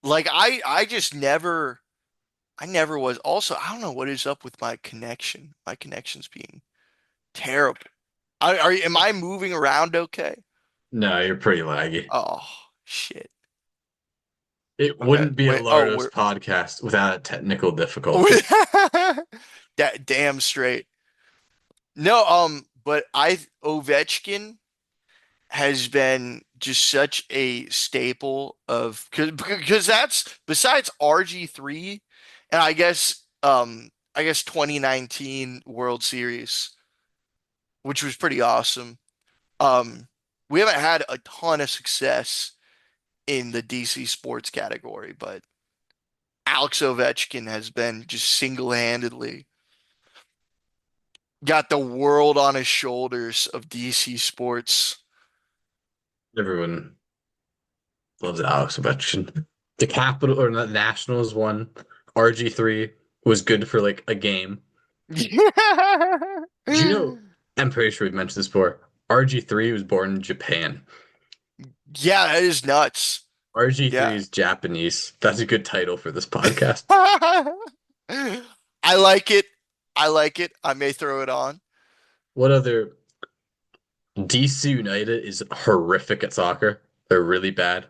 Like I just I never was. Also, I don't know what is up with my connection. My connection's being terrible. Am I moving around okay? No, you're pretty laggy. Oh, shit. It Okay. wouldn't be a Wait. Oh, Lardos podcast without a technical difficulty. that damn straight. No, but I Ovechkin has been just such a staple of because that's besides RG3 and I guess 2019 World Series, which was pretty awesome. Um, we haven't had a ton of success in the DC sports category, but Alex Ovechkin has been just single-handedly got the world on his shoulders of DC sports. Everyone loves Alex Ovechkin. The Capital or the Nationals won. RG3 was good for like a game. Do you know? I'm pretty sure we mentioned this before. RG3 was born in Japan. Yeah, that is nuts. RG3 Yeah. is Japanese. That's a good title for this podcast. I like it. I like it. I may throw it on. What other DC United is horrific at soccer. They're really bad.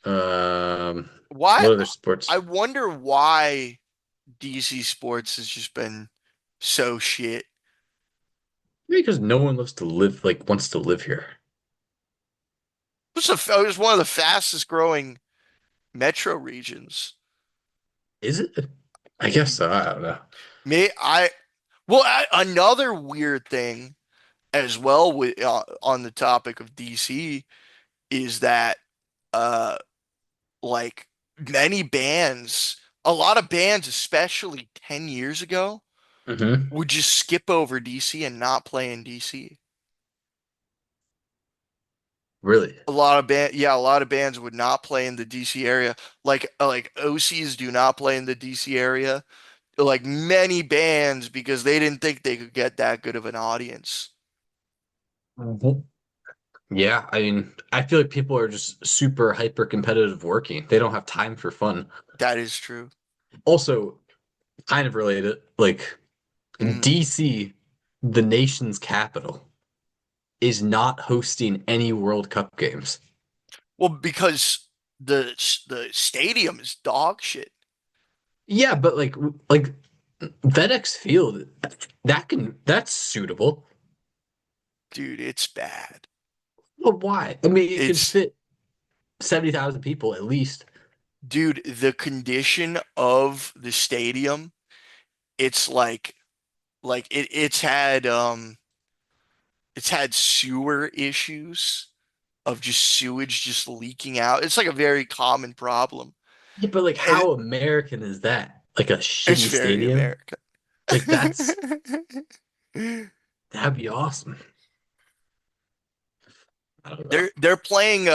Um, Why? what other sports? I wonder why DC sports has just been so shit. Maybe because no one loves to live like wants to live here. It was one of the fastest growing metro regions. Is it? I guess so. I don't know. May I well another weird thing as well with on the topic of DC is that uh like many bands, a lot of bands, especially 10 years ago, Hmm. would just skip over DC and not play in DC. Really? A lot of bands would not play in the DC area. Like OCs do not play in the DC area. Like many bands because they didn't think they could get that good of an audience. Mhm. Yeah, I mean, I feel like people are just super hyper competitive working. They don't have time for fun. That is true. Also, kind of related, like Mm. DC, the nation's capital, is not hosting any World Cup games. Well, because the stadium is dog shit, Yeah, but like FedEx Field, that's suitable. dude. It's bad. But why? I mean, it can It's fit 70,000 people at least. dude. The condition of the stadium. It's it's had sewer issues of just sewage just leaking out. It's like a very common problem. Yeah, but like And how American is that? Like a it's shitty very stadium? American. Like that'd be awesome. I don't know. They're playing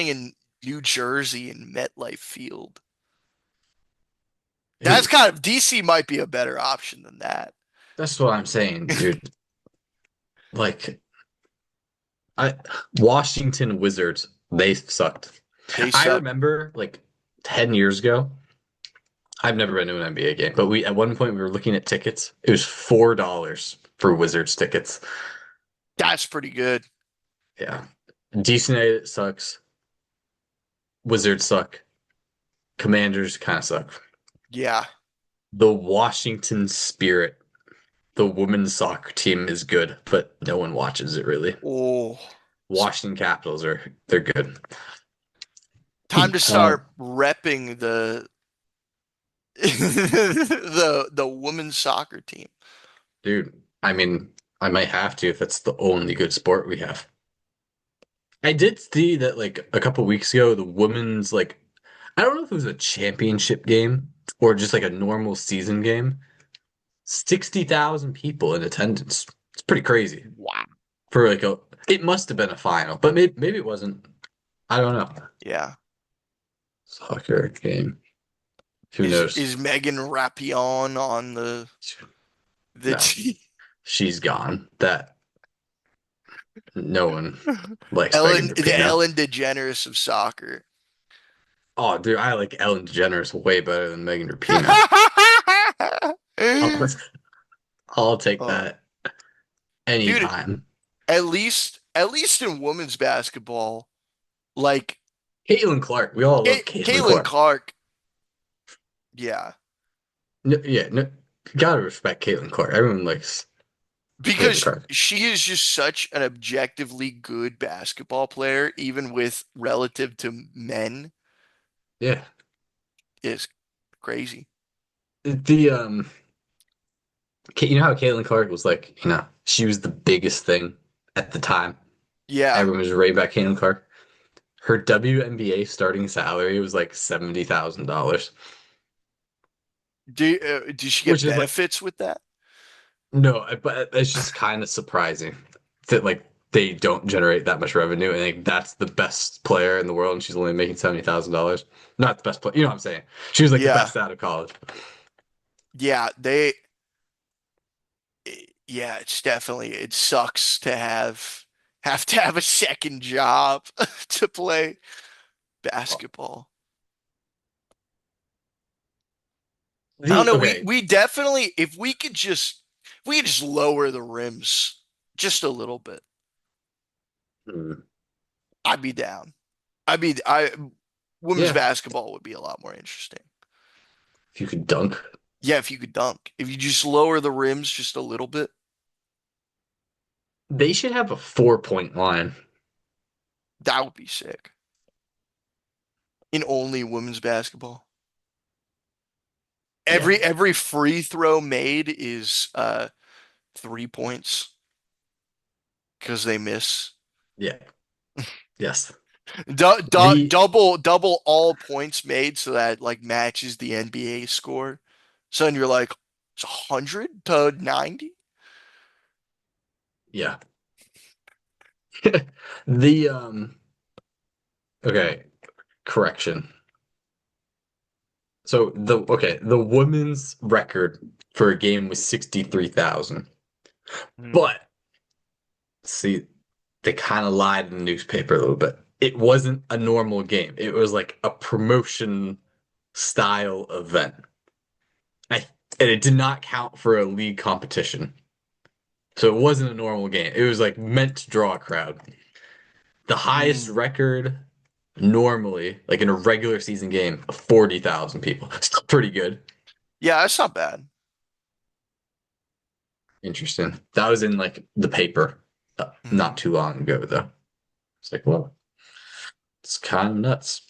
in New Jersey in MetLife Field. That's Dude, kind of DC might be a better option than that. that's what I'm saying, dude. Like I Washington Wizards, they sucked. They I suck. remember like 10 years ago, I've never been to an NBA game, but we at one point we were looking at tickets. It was $4 for Wizards tickets. That's pretty good. Yeah. DC United sucks. Wizards suck. Commanders kind of suck. Yeah. The Washington Spirit, the women's soccer team is good, but no one watches it really. Oh, Washington Capitals they're good. time to Uh, start repping the women's soccer team. dude, I mean, I might have to if that's the only good sport we have. I did see that like a couple weeks ago, the women's like I don't know if it was a championship game or just like a normal season game. 60,000 people in attendance. It's pretty crazy Wow. for like a. It must have been a final, but maybe it wasn't. I don't know. Yeah. Soccer game. Who knows? Is Megan Rappion on the No, team? she's gone. That no one likes Megan The Rapinoe. Ellen DeGeneres of soccer. Oh, dude, I like Ellen DeGeneres way better than Megan Rapinoe. I'll, I'll take Oh, that dude, anytime. at least in women's basketball, like Caitlin Clark. We all love Caitlin Caitlin Clark. Clark, yeah, No, yeah, no, gotta respect Caitlin Clark. Everyone likes Caitlin because Clark. she is just such an objectively good basketball player, even with relative to men, Yeah. is crazy. The you know how Caitlin Clark was like, she was the biggest thing. at the time. Yeah. Everyone was raving about Caitlin Clark. Her WNBA starting salary was like $70,000, Did she get which is like benefits with that? no, but it's just kind of surprising that like they don't generate that much revenue, and like that's the best player in the world, and she's only making $70,000. Not the best player, you know what I'm saying? She was like the Yeah. best out of college. Yeah, yeah, it's definitely it sucks to have to have a second job to play basketball. I don't The know, okay, we definitely if we could just lower the rims just a little bit, hmm, I'd be down. I women's yeah, basketball would be a lot more interesting. if you could dunk, Yeah, if you could dunk. If you just lower the rims just a little bit, they should have a 4 point line. that would be sick. In only women's basketball. Yeah, Every free throw made is 3 points because they miss. yeah, yes. The Double all points made so that like matches the NBA score. So then you're like it's 100 to 90. yeah, the okay, correction. So the women's record for a game was 63,000. Hmm. But see, they kind of lied in the newspaper a little bit. It wasn't a normal game. It was like a promotion style event. I, and it did not count for a league competition. So it wasn't a normal game. It was like meant to draw a crowd. The highest Mm. record normally, like in a regular season game, of 40,000 people. Still pretty good. Yeah, that's not bad. Interesting. That was in like the paper not Mm. too long ago, though. It's like, well, it's kind of nuts.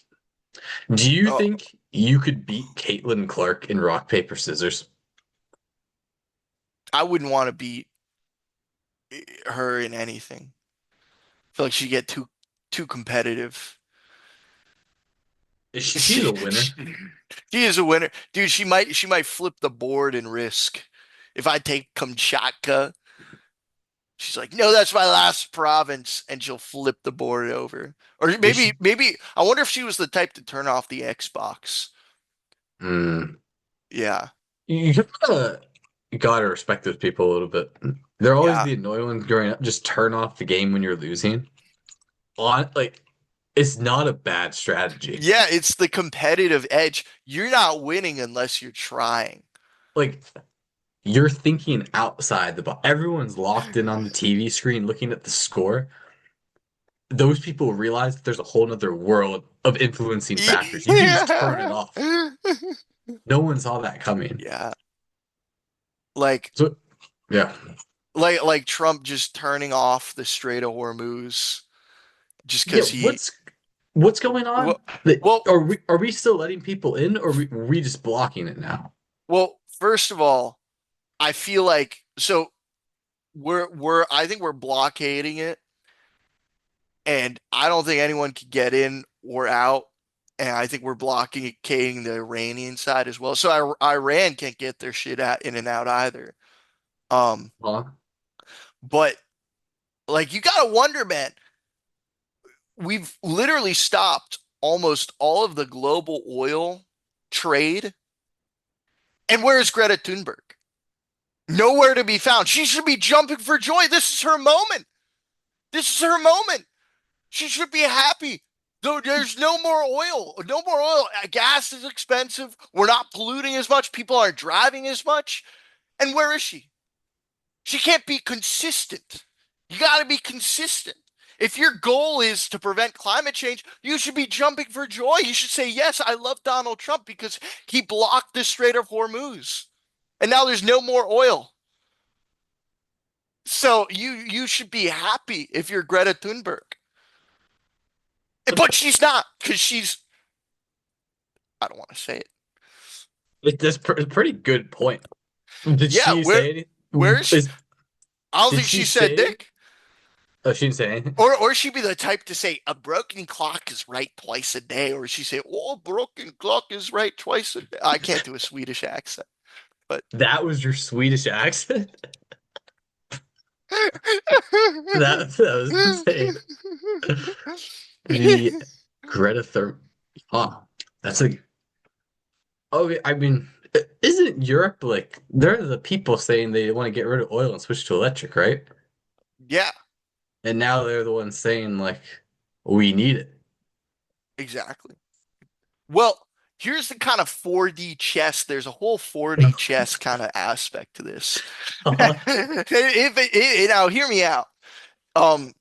Do you Oh, think you could beat Caitlin Clark in rock, paper, scissors? I wouldn't want to beat her in anything. I feel like she'd get too competitive. She's She, a she, winner. she is a winner. Dude, she might flip the board and risk. If I take Kamchatka, she's like, no, that's my last province, and she'll flip the board over. Or Is she? maybe I wonder if she was the type to turn off the Xbox. Hmm. Yeah, You gotta respect those people a little bit. They're always yeah. the annoying ones growing up. Just turn off the game when you're losing. On like, it's not a bad strategy. Yeah, it's the competitive edge. You're not winning unless you're trying. Like, you're thinking outside the box. Everyone's locked in on the TV screen looking at the score. Those people realize that there's a whole nother world of influencing factors. You can just turn it Yeah. off. No one saw that coming. Yeah. Like So, yeah. like Trump just turning off the Strait of Hormuz just Yeah, because he what's going on? well, well Are we still letting people in, or are we just blocking it now? first of all, I feel like so we're I think we're blockading it, and I don't think anyone can get in or out. And I think we're blockading the Iranian side as well. So Iran can't get their shit out in and out either. Um, Huh? but like you gotta wonder, man, we've literally stopped almost all of the global oil trade. And where is Greta Thunberg? Nowhere to be found. She should be jumping for joy. This is her moment. This is her moment. She should be happy. Though there's no more oil. No more oil. Gas is expensive. We're not polluting as much. People aren't driving as much. And where is she? She can't be consistent. You got to be consistent. If your goal is to prevent climate change, you should be jumping for joy. You should say, yes, I love Donald Trump because he blocked the Strait of Hormuz. And now there's no more oil. So you should be happy if you're Greta Thunberg. But she's not because she's I don't want to say it. That's a pretty good point. Did Yeah, she say where anything? where's Is I don't did think she she said say Nick. Oh, she didn't say anything. Or she'd be the type to say a broken clock is right twice a day, or she'd say, "Oh, a broken clock is right twice a day." I can't do a Swedish accent, but That was your Swedish accent? That was insane. The Greta Thunberg. Oh, that's a. Oh, I mean, isn't Europe like they're the people saying they want to get rid of oil and switch to electric, right? yeah, And now they're the ones saying like we need it. exactly. Well, here's the kind of 4D chess. There's a whole 4D chess kind of aspect to this. Now, hear me out. Um,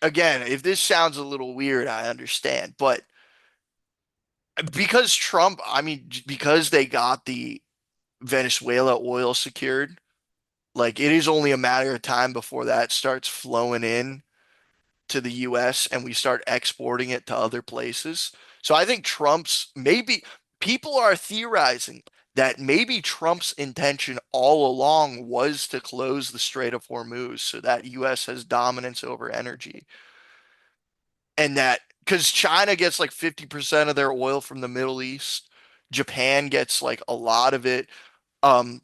Again, if this sounds a little weird, I understand, but because Trump, I mean, because they got the Venezuela oil secured, like it is only a matter of time before that starts flowing in to the US and we start exporting it to other places. So I think Trump's maybe people are theorizing that maybe Trump's intention all along was to close the Strait of Hormuz so that US has dominance over energy. And that because China gets like 50% of their oil from the Middle East, Japan gets like a lot of it.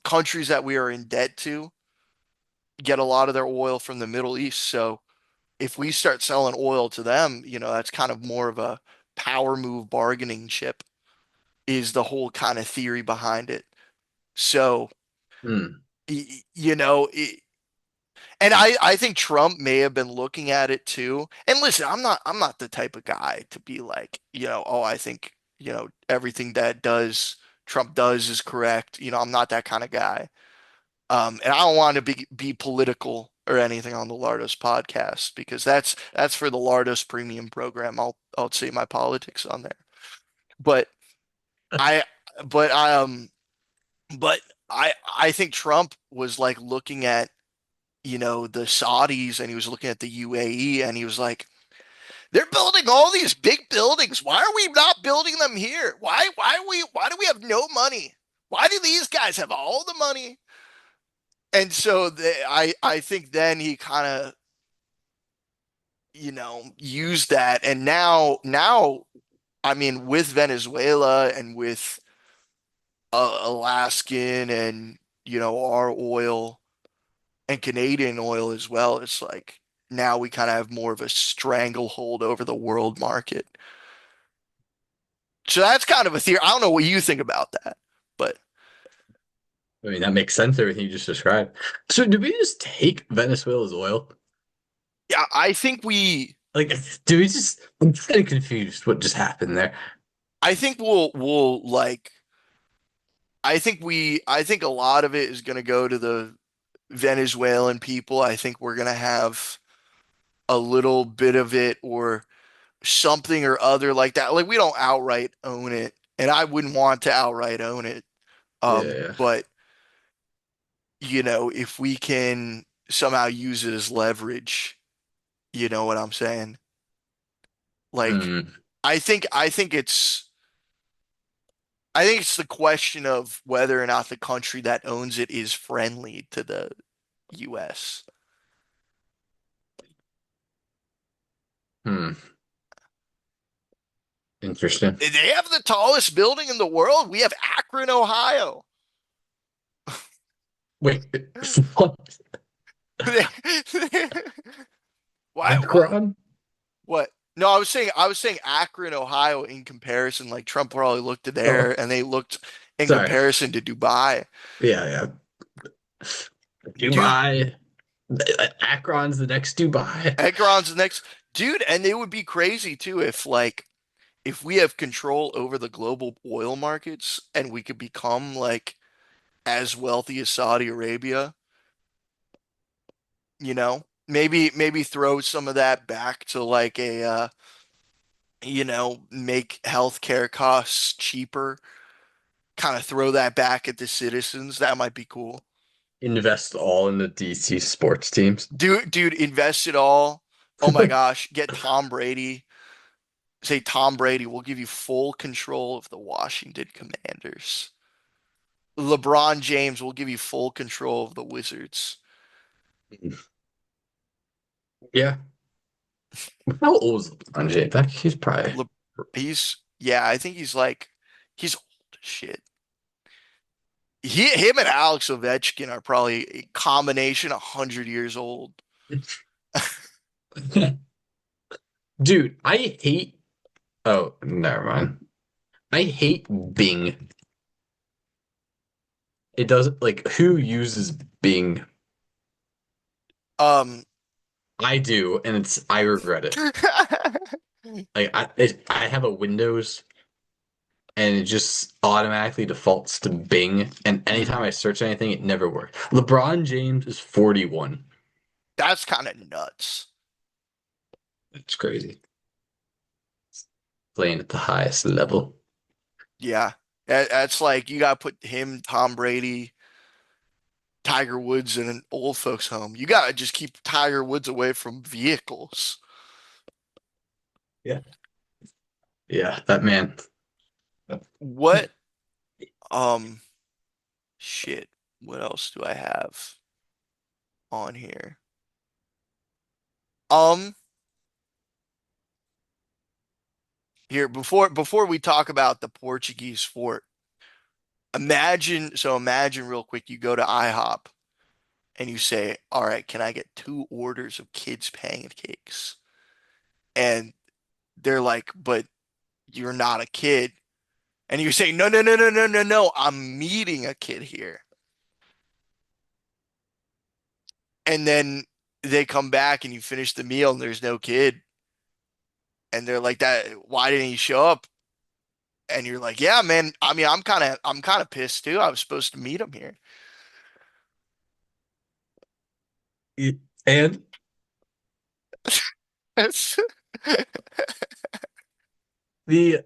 Countries that we are in debt to get a lot of their oil from the Middle East. So if we start selling oil to them, that's kind of more of a power move bargaining chip is the whole kind of theory behind it. So, Hmm. y- you know, it, and I think Trump may have been looking at it too. And listen, I'm not the type of guy to be like, oh, I think, everything that does Trump does is correct. I'm not that kind of guy. And I don't want to be political or anything on the Lardos podcast because that's for the Lardos premium program. I'll say my politics on there. But I but I but I think Trump was like looking at, the Saudis and he was looking at the UAE and he was like, they're building all these big buildings. Why are we not building them here? Why do we have no money? Why do these guys have all the money? And so I think then he kind of, used that. And now, I mean, with Venezuela and with Alaskan and, our oil and Canadian oil as well, it's like now we kind of have more of a stranglehold over the world market. So that's kind of a theory. I don't know what you think about that, but I mean, that makes sense, everything you just described. So, did we just take Venezuela's oil? yeah, I think Like, do we just, I'm kind of confused what just happened there. I think we'll like, I think a lot of it is going to go to the Venezuelan people. I think we're going to have a little bit of it or something or other like that. Like we don't outright own it, and I wouldn't want to outright own it. Yeah. But if we can somehow use it as leverage, you know what I'm saying? Like Hmm. I think it's the question of whether or not the country that owns it is friendly to the US. Hmm. Interesting. They have the tallest building in the world. We have Akron, Ohio. Wait, what? Why? Akron? What? No, I was saying Akron, Ohio in comparison. Like Trump probably looked at Oh, there and they looked in sorry. comparison to Dubai. Yeah. Dude, Dubai. Akron's the next Dubai. Ekron's the next dude, and it would be crazy too if we have control over the global oil markets and we could become like as wealthy as Saudi Arabia, maybe throw some of that back to like make healthcare costs cheaper, kind of throw that back at the citizens. That might be cool. Invest all in the DC sports teams. Dude, invest it all. Oh my gosh, get Tom Brady. Say Tom Brady will give you full control of the Washington Commanders. LeBron James will give you full control of the Wizards. Yeah. How old is LeBron James? He's probably Le yeah, I think he's old as shit. Him and Alex Ovechkin are probably a combination 100 years old. dude. I hate. Oh, never mind. I hate Bing. It doesn't like who uses Bing. Um, I do, and I regret it. Like I have a Windows, and it just automatically defaults to Bing. And anytime I search anything, it never works. LeBron James is 41. that's kind of nuts. It's crazy. Playing at the highest level. Yeah, that's like you got to put him, Tom Brady, Tiger Woods in an old folks home. You got to just keep Tiger Woods away from vehicles. Yeah. Yeah, that man. What? Um, shit. What else do I have on here? Um, Here before we talk about the Portuguese fort, imagine real quick you go to IHOP and you say, "All right, can I get 2 orders of kids pancakes?" And they're like, "But you're not a kid." And you say, "No, no, no, no, no, no, no. I'm meeting a kid here." And then they come back and you finish the meal and there's no kid. And they're like, "That why didn't he show up?" And you're like, "Yeah, man. I mean, I'm kind of pissed too. I was supposed to meet him here." And the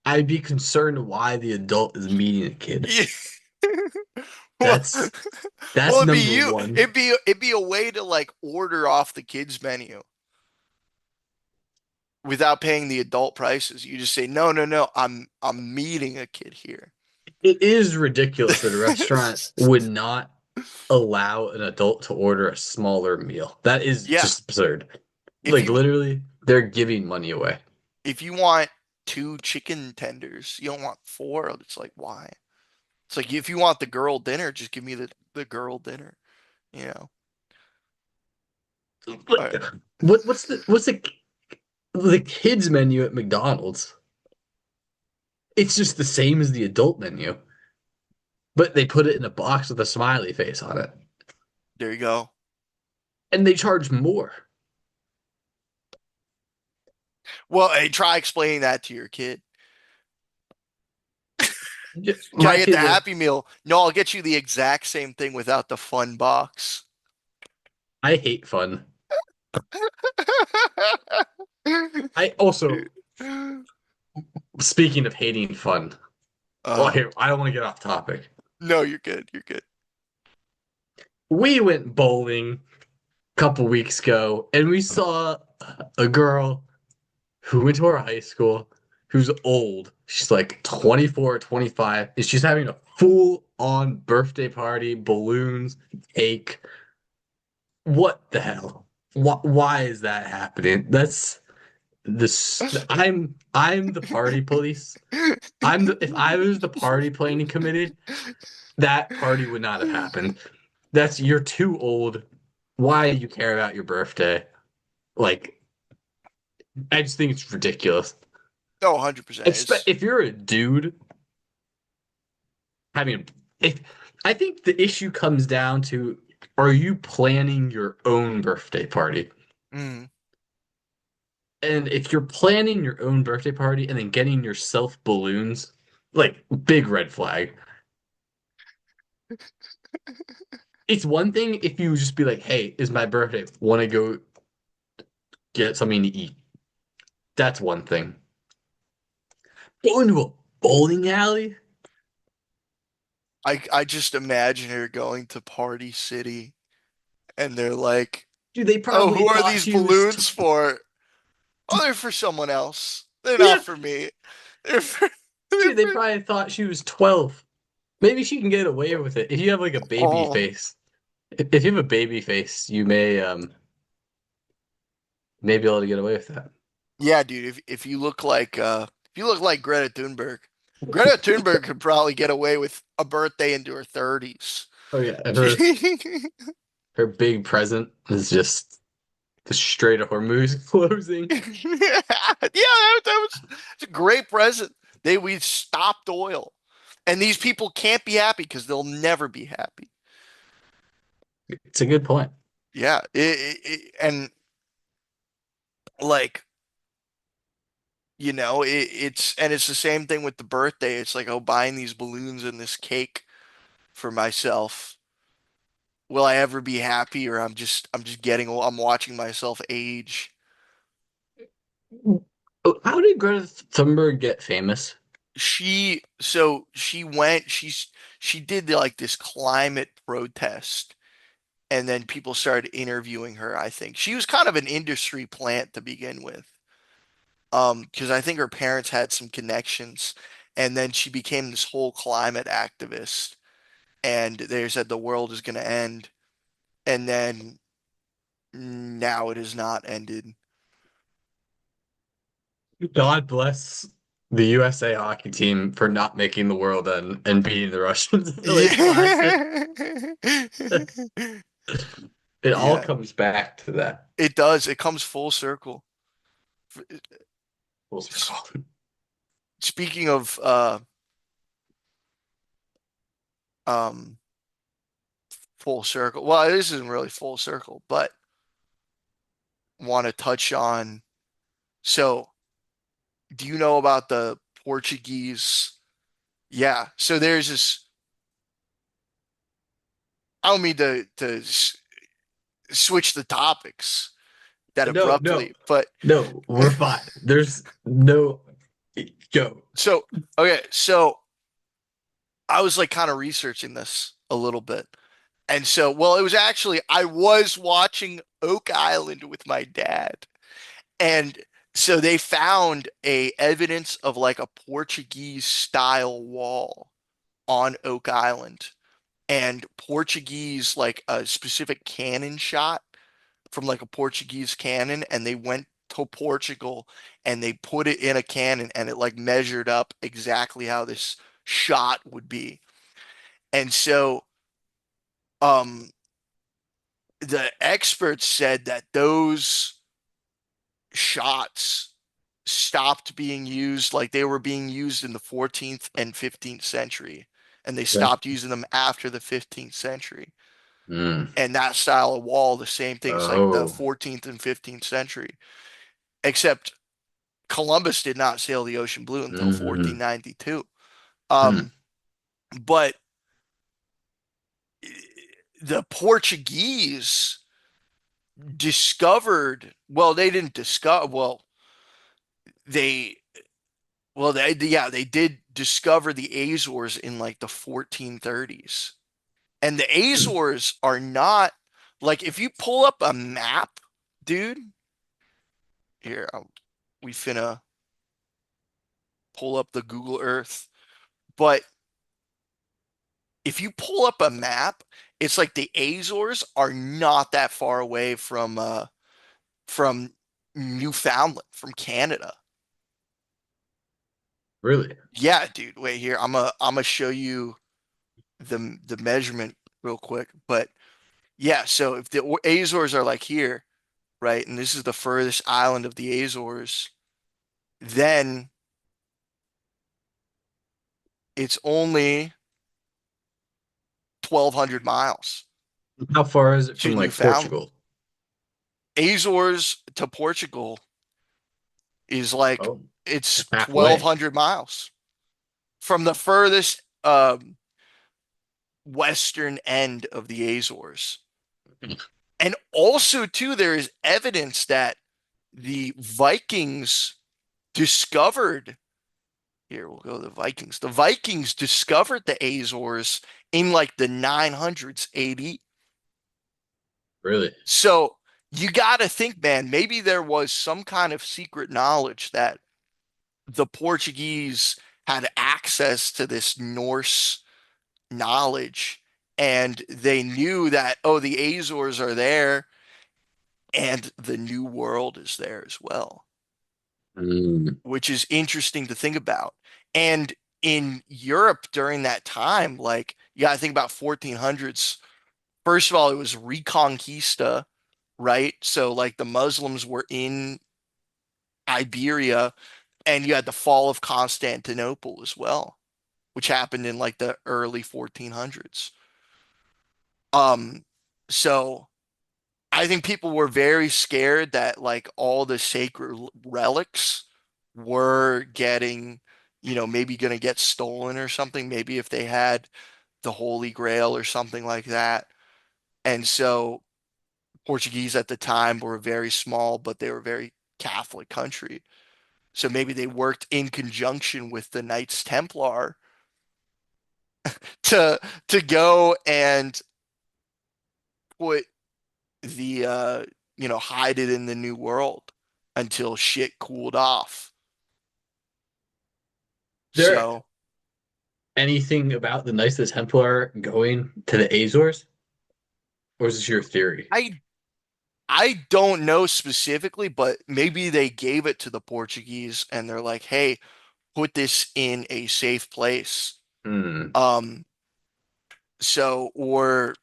I'd be concerned why the adult is meeting a kid. Yeah. Well, That's well, that's it'd be number you. one. It'd be a way to like order off the kids menu without paying the adult prices. You just say, "No, no, no. I'm meeting a kid here." It is ridiculous that a restaurant would not allow an adult to order a smaller meal. That is Yeah. just absurd. If Like you literally, they're giving money away. if you want 2 chicken tenders, you don't want four. It's like why? It's like if you want the girl dinner, just give me the girl dinner. You know. All Like, right. what's the kids menu at McDonald's? It's just the same as the adult menu, but they put it in a box with a smiley face on it, There you go. and they charge more. Well, hey, try explaining that to your kid. Can I My get the kid, Happy Meal? No, I'll get you the exact same thing without the fun box. I hate fun. I also, speaking of hating fun, well, Uh, here, I don't want to get off topic. no, you're good. You're good. We went bowling a couple weeks ago, and we saw a girl who went to our high school who's old. She's like 24, 25, and she's having a full-on birthday party, balloons, cake. What the hell? Why is that happening? That's this. I'm the party police. If I was the party planning committee, that party would not have happened. You're too old. Why do you care about your birthday? Like, I just think it's ridiculous. Oh, 100%. If you're a dude having, if I think the issue comes down to, are you planning your own birthday party? Mm. And if you're planning your own birthday party and then getting yourself balloons, like big red flag. It's one thing if you just be like, "Hey, it's my birthday. Want to go get something to eat?" That's one thing. Going to a bowling alley? I just imagine her going to Party City and they're like, Dude, they "Oh, probably who are thought these she was balloons for?" "Oh, they're for someone else. They're not yeah, for me. They're for they're dude, they for probably thought she was 12. Maybe she can get away with it. If you have like a baby oh, face. If you have a baby face, you may may be able to get away with that. Yeah, dude, if you look like Greta Thunberg could probably get away with a birthday into her 30s. Oh yeah, and her big present is just the Strait of Hormuz closing. Yeah, that was it's a great present. We stopped oil. And these people can't be happy because they'll never be happy. It's a good point. Yeah, and like it's the same thing with the birthday. It's like, oh, buying these balloons and this cake for myself. Will I ever be happy, or I'm watching myself age. How did Greta Thunberg get famous? She did like this climate protest, and then people started interviewing her. I think she was kind of an industry plant to begin with. Because I think her parents had some connections, and then she became this whole climate activist, and they said the world is going to end, and then now it has not ended. God bless the USA hockey team for not making the world and beating the Russians in the late Classic. Yeah. It all Yeah, comes back to that it does. It comes full circle. full circle. Speaking of um full circle. Well, this isn't really full circle, but want to touch on. So, do you know about the Portuguese? Yeah. So there's this. I don't mean to switch the topics that No, no, abruptly, but no, we're fine. There's no go. so okay. So I was like kind of researching this a little bit, and so well, it was actually I was watching Oak Island with my dad, and so they found a evidence of like a Portuguese style wall on Oak Island and Portuguese like a specific cannon shot from like a Portuguese cannon, and they went to Portugal and they put it in a cannon and it like measured up exactly how this shot would be. And so um the experts said that those shots stopped being used, like they were being used in the 14th and 15th century, and they Okay. stopped using them after the 15th century. Mm. And that style of wall, the same things like the Oh. 14th and 15th century, except Columbus did not sail the ocean blue until Mm. 1492. Mm. Um, but the Portuguese discovered, well, they didn't discover, they, they did discover the Azores in like the 1430s. And the Azores are not like if you pull up a map, dude, here, we finna pull up the Google Earth. But if you pull up a map, it's like the Azores are not that far away from Newfoundland, from Canada. Really? Yeah, dude. Wait here. I'm gonna show you the measurement real quick. But yeah, so if the Azores are like here, right, and this is the furthest island of the Azores, then it's only 1,200 miles How far is it to from like Newfoundland. Portugal? Azores to Portugal is like Oh, it's halfway. 1,200 miles from the furthest western end of the Azores. And also, too, there is evidence that the Vikings discovered, here, we'll go to the Vikings. The Vikings discovered the Azores in like the 900s AD. Really? So you got to think, man, maybe there was some kind of secret knowledge that the Portuguese had access to this Norse knowledge, and they knew that, oh, the Azores are there, and the New World is there as well, Mm. which is interesting to think about. And in Europe during that time, like you got to think about 1400s. First of all, it was Reconquista, right? So like the Muslims were in Iberia, and you had the fall of Constantinople as well, which happened in like the early 1400s. Um, so I think people were very scared that like all the sacred relics were getting, maybe going to get stolen or something, maybe if they had the Holy Grail or something like that. And so Portuguese at the time were very small, but they were a very Catholic country. So maybe they worked in conjunction with the Knights Templar to to go and put hide it in the New World until shit cooled off. There So anything about the Knights of the Templar going to the Azores? Or is this your theory? I I don't know specifically, but maybe they gave it to the Portuguese and they're like, "Hey, put this in a safe place." Hmm. Um, or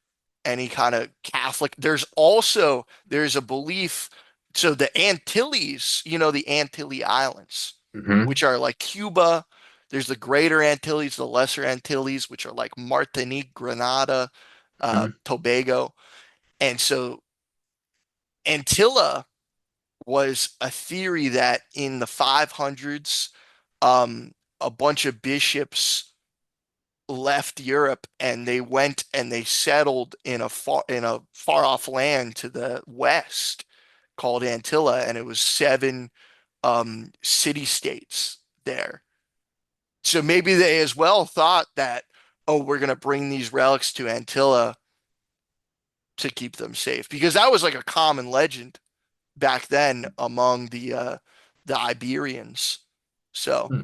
any kind of Catholic. There's a belief. So the Antilles, the Antille Islands, Hmm. which are like Cuba. There's the Greater Antilles, the Lesser Antilles, which are like Martinique, Grenada, Hmm. Tobago. And so Antilla was a theory that in the 500s, a bunch of bishops left Europe and they went and they settled in a far off land to the west called Antilla, and it was seven city states there. So maybe they as well thought that, oh, we're gonna bring these relics to Antilla to keep them safe, because that was like a common legend back then among the Iberians. So, Hmm.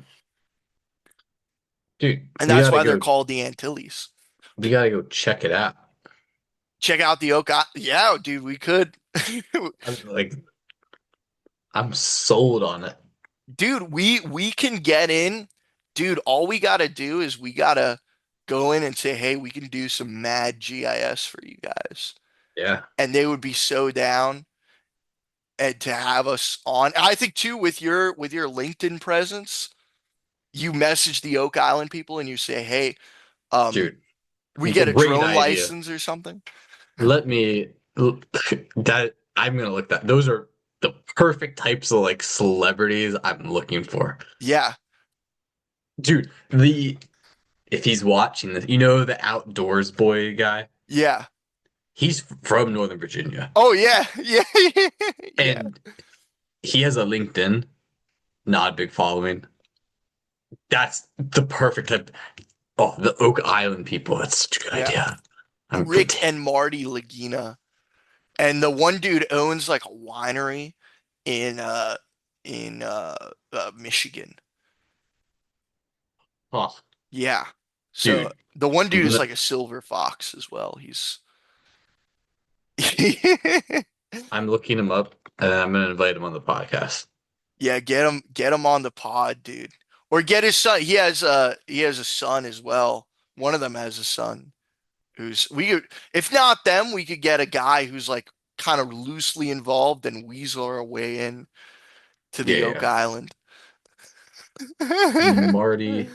Dude, and we that's gotta why they're go. called the Antilles. We gotta go check it out. Check out the Oak. Yeah, dude, we could. Like, I'm sold on it. Dude, we can get in. Dude, all we gotta do is we gotta go in and say, hey, we can do some mad GIS for you guys. Yeah, And they would be so down and to have us on. I think too, with your LinkedIn presence, you message the Oak Island people and you say, hey, um, dude, we get a great drone idea. license or something. Let me that I'm gonna look that. Those are the perfect types of like celebrities I'm looking for. Yeah, Dude, the if he's watching this, you know the outdoors boy guy? yeah. He's from Northern Virginia. Oh yeah, yeah, yeah, And he has a LinkedIn, not a big following. That's the perfect type. Oh, the Oak Island people. That's such a good yeah. idea. I'm Rick pretty. and Marty Lagina. And the one dude owns like a winery in Michigan. Oh, Yeah. So dude, the one dude is let- like a silver fox as well. He's I'm looking him up and I'm gonna invite him on the podcast. yeah, get him on the pod, dude. Or get his son. He has a son as well. One of them has a son who's we could, if not them, we could get a guy who's like kind of loosely involved and weasel our way in to Yeah, the yeah, Oak yeah. Island. Marty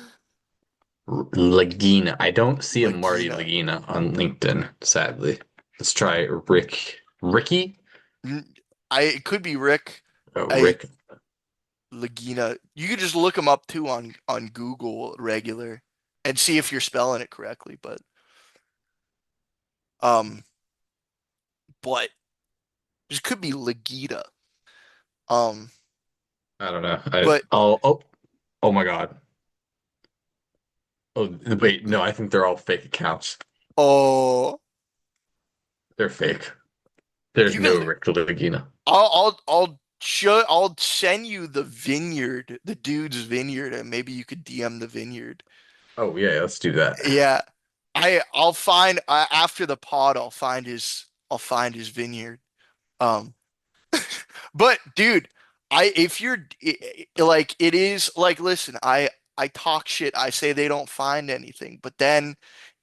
Lagina. I don't see a Marty Lagina. Lagina on LinkedIn, sadly. Let's try Rick. Ricky? It could be Rick. Oh, I Rick. Lagina. You could just look him up too on Google regular and see if you're spelling it correctly. Um, but this could be Lagita. Um, I don't know. but Oh my God. Oh, wait, no, I think they're all fake accounts. oh, They're fake. There's you no can. Rick Lagina. I'll send you the vineyard, the dude's vineyard, and maybe you could DM the vineyard. Oh yeah, let's do that. Yeah, I'll find after the pod. I'll find his vineyard. Um, But dude, I if you're like it is like listen, I talk shit. I say they don't find anything, but then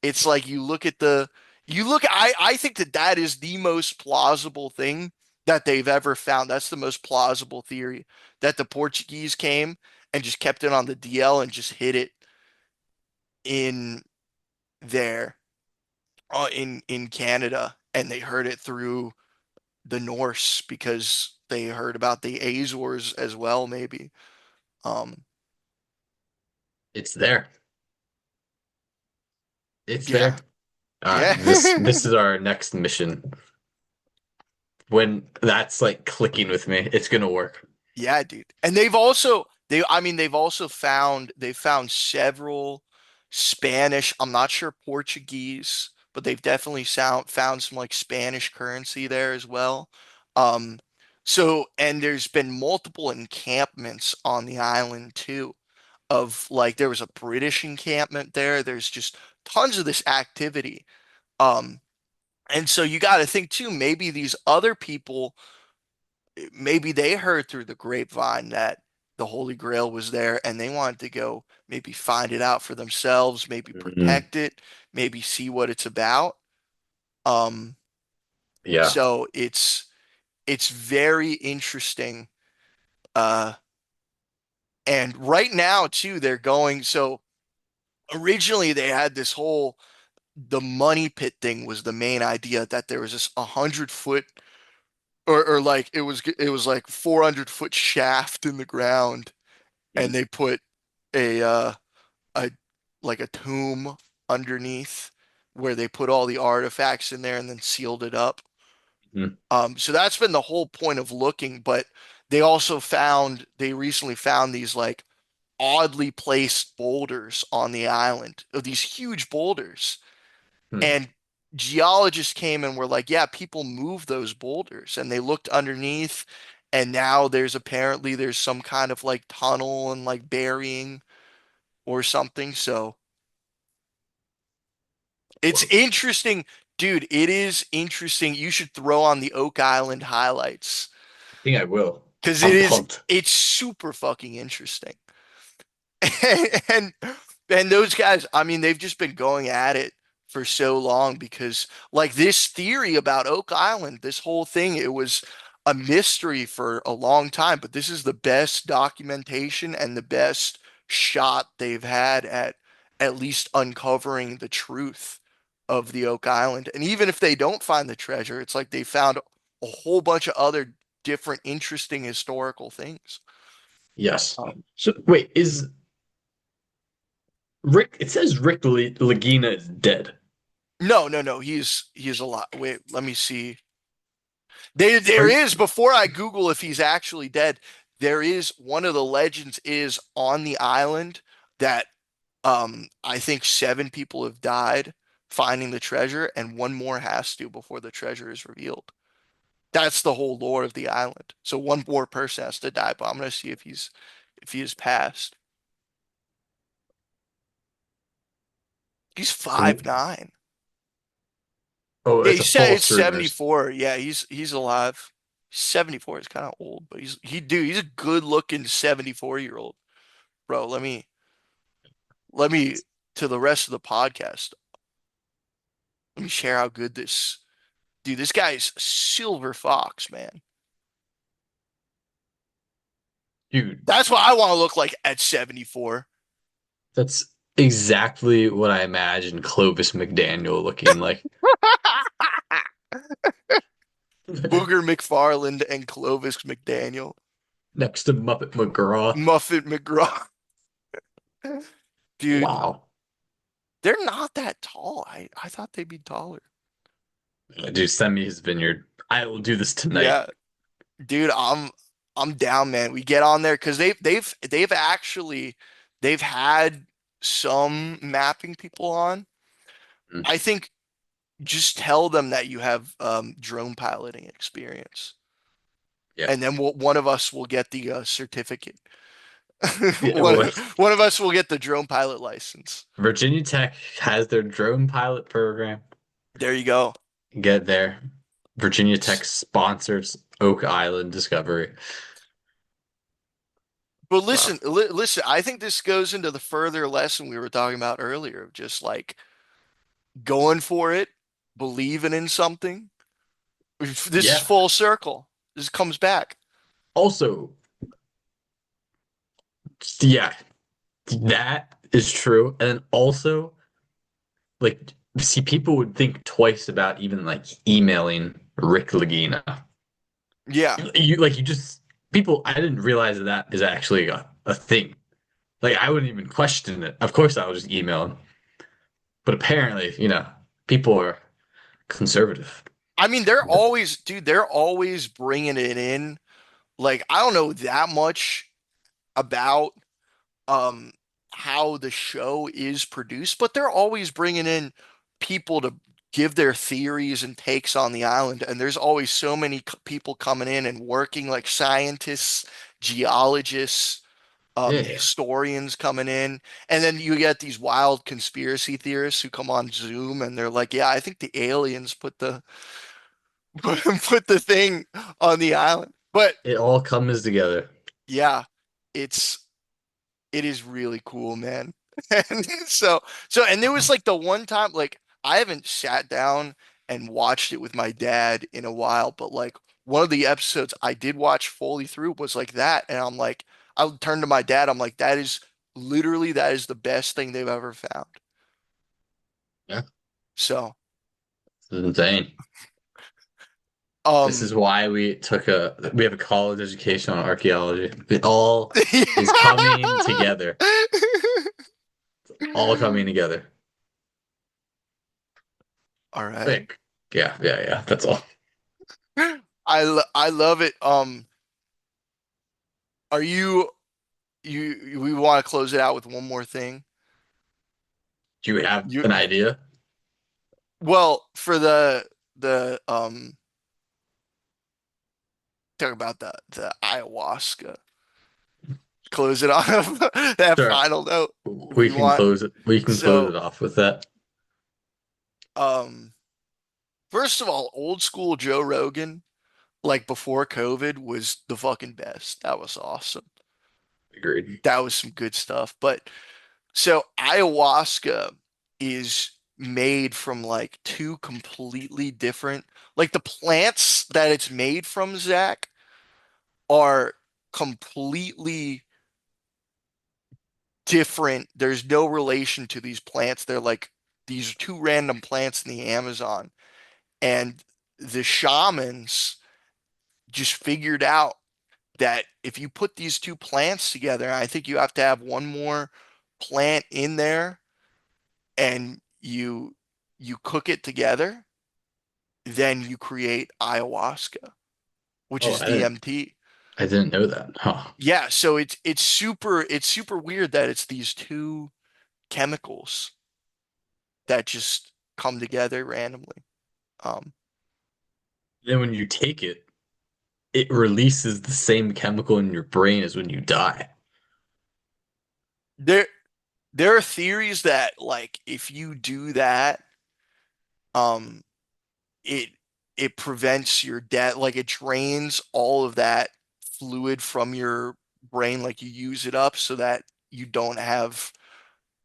it's like you look I think that that is the most plausible thing that they've ever found. That's the most plausible theory that the Portuguese came and just kept it on the DL and just hid it in there in Canada and they heard it through the Norse because they heard about the Azores as well, maybe. Um, It's there. It's yeah, there. All right, yeah, this is our next mission. When that's like clicking with me, it's gonna work. yeah, dude. And I mean, they've found several Spanish. I'm not sure Portuguese, but they've definitely found some like Spanish currency there as well. Um, and there's been multiple encampments on the island too. Of like there was a British encampment there. There's just tons of this activity. Um, and so you got to think too, maybe these other people, maybe they heard through the grapevine that the Holy Grail was there and they wanted to go maybe find it out for themselves, maybe Mhm. protect it, maybe see what it's about. Um, Yeah. so it's very interesting. Uh, and right now too, they're going, so originally they had this whole the money pit thing was the main idea that there was this 100 foot or like it was like 400 foot shaft in the ground and Mhm. they put a like a tomb underneath where they put all the artifacts in there and then sealed it up. Mhm. So that's been the whole point of looking, but they recently found these like oddly placed boulders on the island of these huge boulders. Mhm. And geologists came and were like, yeah, people move those boulders. And they looked underneath, and now there's some kind of like tunnel and like burying or something. So it's Well, interesting, dude. It is interesting. You should throw on the Oak Island highlights I think I will. because I'm pumped. it's super fucking interesting. and and those guys, I mean, they've just been going at it for so long because like this theory about Oak Island, this whole thing, it was a mystery for a long time, but this is the best documentation and the best shot they've had at least uncovering the truth of the Oak Island. And even if they don't find the treasure, it's like they found a whole bunch of other different interesting historical things. Yes. Um, So wait, is Rick? It says Rick Lagina is dead. No, no, no. He's a lot. Wait, let me see. Are There you, is before I Google if he's actually dead. There is one of the legends is on the island that I think 7 people have died finding the treasure, and one more has to before the treasure is revealed. That's the whole lore of the island. So one more person has to die, but I'm gonna see if he is passed. He's so, 5'9". oh, Yeah, it's he a said it's false rumors. 74. Yeah, he's alive. 74 is kind of old, but he's a good looking 74-year-old. Bro, let me to the rest of the podcast. Let me share how good this dude, this guy's silver fox, man. Dude, That's what I want to look like at 74. that's exactly what I imagined Clovis McDaniel looking like. Booger McFarland and Clovis McDaniel. Next to Muppet McGraw. Muffet McGraw. Dude, Wow. they're not that tall. I thought they'd be taller. Dude, send me his vineyard. I will do this tonight. Yeah, dude, I'm down, man. We get on there because they've actually they've had some mapping people on. Mm. I think just tell them that you have drone piloting experience, Yeah. and then one of us will get the certificate. Yeah, One well, one of us will get the drone pilot license. Virginia Tech has their drone pilot program. There you go. Get there. Virginia Tech sponsors Oak Island discovery. But So listen, I think this goes into the further lesson we were talking about earlier of just like going for it, believing in something. This is yeah. full circle. This comes back. Also, yeah, that is true. And then also, like, see, people would think twice about even like emailing Rick Lagina. Yeah. You just people. I didn't realize that that is actually a thing. Like, I wouldn't even question it. Of course, I would just email him. But apparently, people are conservative. I mean, they're always, dude, they're always bringing it in. Like, I don't know that much about um how the show is produced, but they're always bringing in people to give their theories and takes on the island, and there's always so many people coming in and working like scientists, geologists, Yeah, yeah. historians coming in, and then you get these wild conspiracy theorists who come on Zoom and they're like, "Yeah, I think the aliens put the put the thing on the island." But It all comes together. yeah, it's it is really cool, man. And and there was like the one time, like I haven't sat down and watched it with my dad in a while, but like one of the episodes I did watch fully through was like that, and I'm like, I turned to my dad, I'm like, that is literally that is the best thing they've ever found. Yeah, So, it's insane. This um, is why we have a college education on archaeology. It all is coming together. All coming together. all right. Like, yeah, yeah, yeah. That's all. I love it. Are we want to close it out with one more thing? Do you have You an idea? well, for the talk about the ayahuasca. Close it off that Sure. final note We we can want. close it. We can close So, it off with that. um, first of all, old school Joe Rogan, like before COVID, was the fucking best. That was awesome. Agreed. That was some good stuff. But so ayahuasca is made from like two completely different, like the plants that it's made from, Zach, are completely different. There's no relation to these plants. They're like these are two random plants in the Amazon. And the shamans just figured out that if you put these two plants together, I think you have to have one more plant in there and you cook it together, then you create ayahuasca, which Oh, is DMT. I didn't know that. Huh. Yeah, so it's super weird that it's these two chemicals that just come together randomly. Um, Then when you take it, it releases the same chemical in your brain as when you die. there there are theories that like if you do that, um, it it prevents your death, like it drains all of that fluid from your brain, like you use it up so that you don't have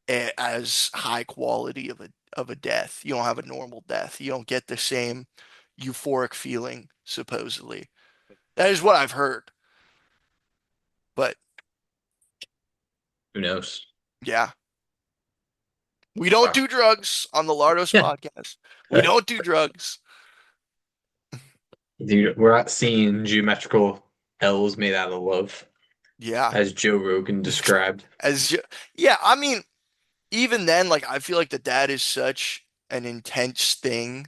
as high quality of a death. You don't have a normal death. You don't get the same euphoric feeling, supposedly. That is what I've heard. But Who knows? yeah, we don't Wow. do drugs on the Lardos Yeah. podcast. We don't do drugs. Dude, we're not seeing geometrical L's made out of love, Yeah. as Joe Rogan described. As yeah, I mean, even then, like I feel like that is such an intense thing.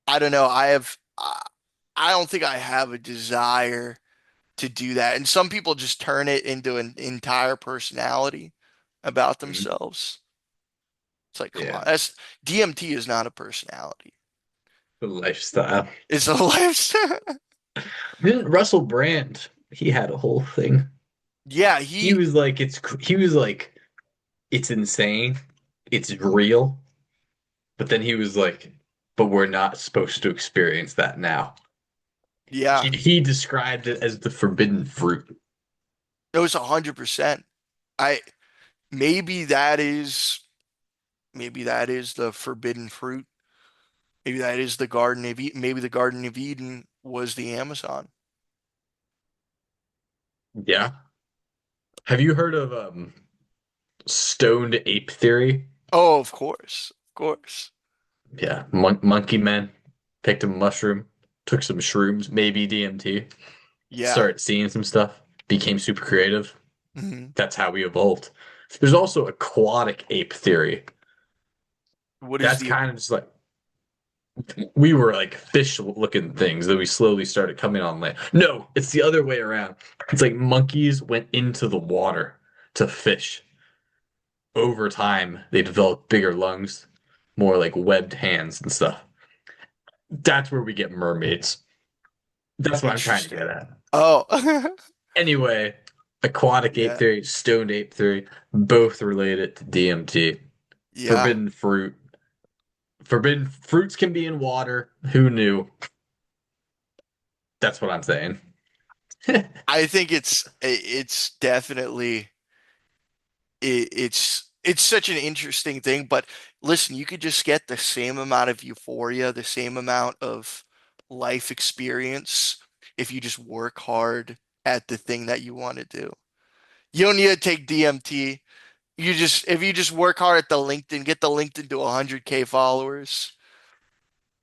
I don't know. I don't think I have a desire to do that. And some people just turn it into an entire personality about Mhm. themselves. It's like, come on, Yeah. that's DMT is not a personality. The lifestyle. It's a lifestyle. Didn't Russell Brand, he had a whole thing. Yeah, He was like, it's insane. It's real. But then he was like, but we're not supposed to experience that now. Yeah, He described it as the forbidden fruit. it was 100%. I maybe that is maybe that is the forbidden fruit. Maybe that is the Garden of Eden. Maybe the Garden of Eden was the Amazon. Yeah. Have you heard of stoned ape theory? Oh, of course. Of course. Yeah, monkey men picked a mushroom, took some shrooms, maybe DMT, Yeah. started seeing some stuff, became super creative. Hmm. That's how we evolved. There's also aquatic ape theory. What is That's the kind of just like we were like fish looking things that we slowly started coming on land. No, it's the other way around. It's like monkeys went into the water to fish. Over time, they developed bigger lungs, more like webbed hands and stuff. That's where we get mermaids. That's what I'm trying to get interesting? at. Oh, Anyway, aquatic ape yeah. theory, stoned ape theory, both related to DMT. Yeah. Forbidden fruit. Forbidden fruits can be in water. Who knew? That's what I'm saying. I think it's definitely it's such an interesting thing, but listen, you could just get the same amount of euphoria, the same amount of life experience if you just work hard at the thing that you want to do. You don't need to take DMT. You just if you just work hard at the LinkedIn, get the LinkedIn to 100K followers.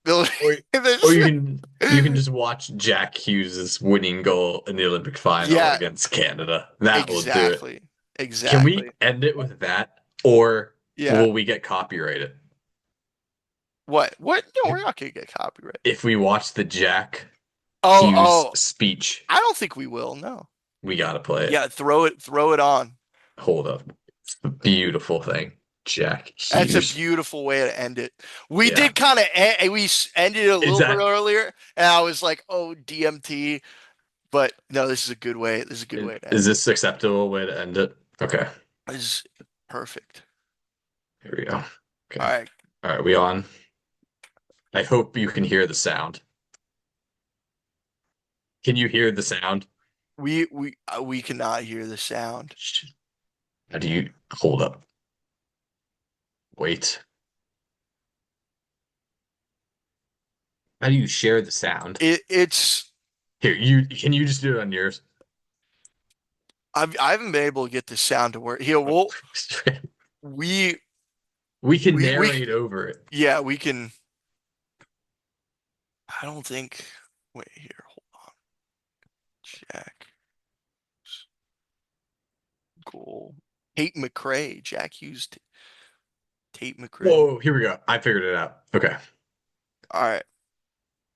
Build Or or this. you can just watch Jack Hughes's winning goal in the Olympic final Yeah, against Canada. That will do it. exactly. Can we Exactly. end it with that, or Yeah. will we get copyrighted What? What? No, if, we're not gonna get copyright. if we watch the Jack Oh, Hughes oh, speech? I don't think we will. No. We gotta play it. Yeah, throw it on. Hold up. It's a beautiful thing. Jack That's a Hughes. beautiful way to end it. We Yeah. did kind of ended it a Is little bit that earlier, and I was like, "Oh, DMT," but no, this is a good way. This is a good way to is end it. this acceptable way to end it? Okay. This is perfect. Here we go. All Okay. right, All right, we on. I hope you can hear the sound. Can you hear the sound? we cannot hear the sound. How do you hold up? Wait. How do you share the sound? It's Here, you can you just do it on yours? I haven't been able to get the sound to work. Here, well, we We can we narrate over it. yeah, we can. I don't think. Wait here, hold on. Jack goal. Tate McRae. Jack Hughes. Tate McRae. Whoa, here we go. I figured it out. Okay, All right.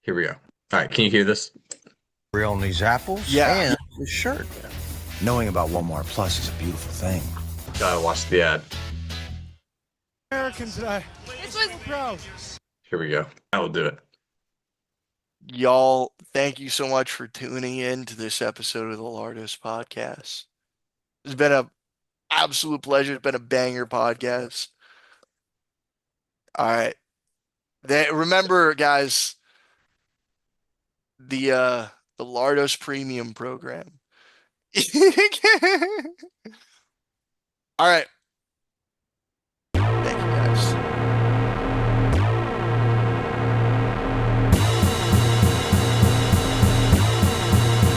here we go. All right, can you hear this? Real on these apples Yeah. and the shirt. Knowing about Walmart Plus is a beautiful thing. Gotta watch the ad. American today. This was Proud. Here we go. That'll do it. Y'all, thank you so much for tuning in to this episode of the Lardos podcast. It's been a absolute pleasure. It's been a banger podcast. All right. Remember, guys, the Lardos Premium program. All right.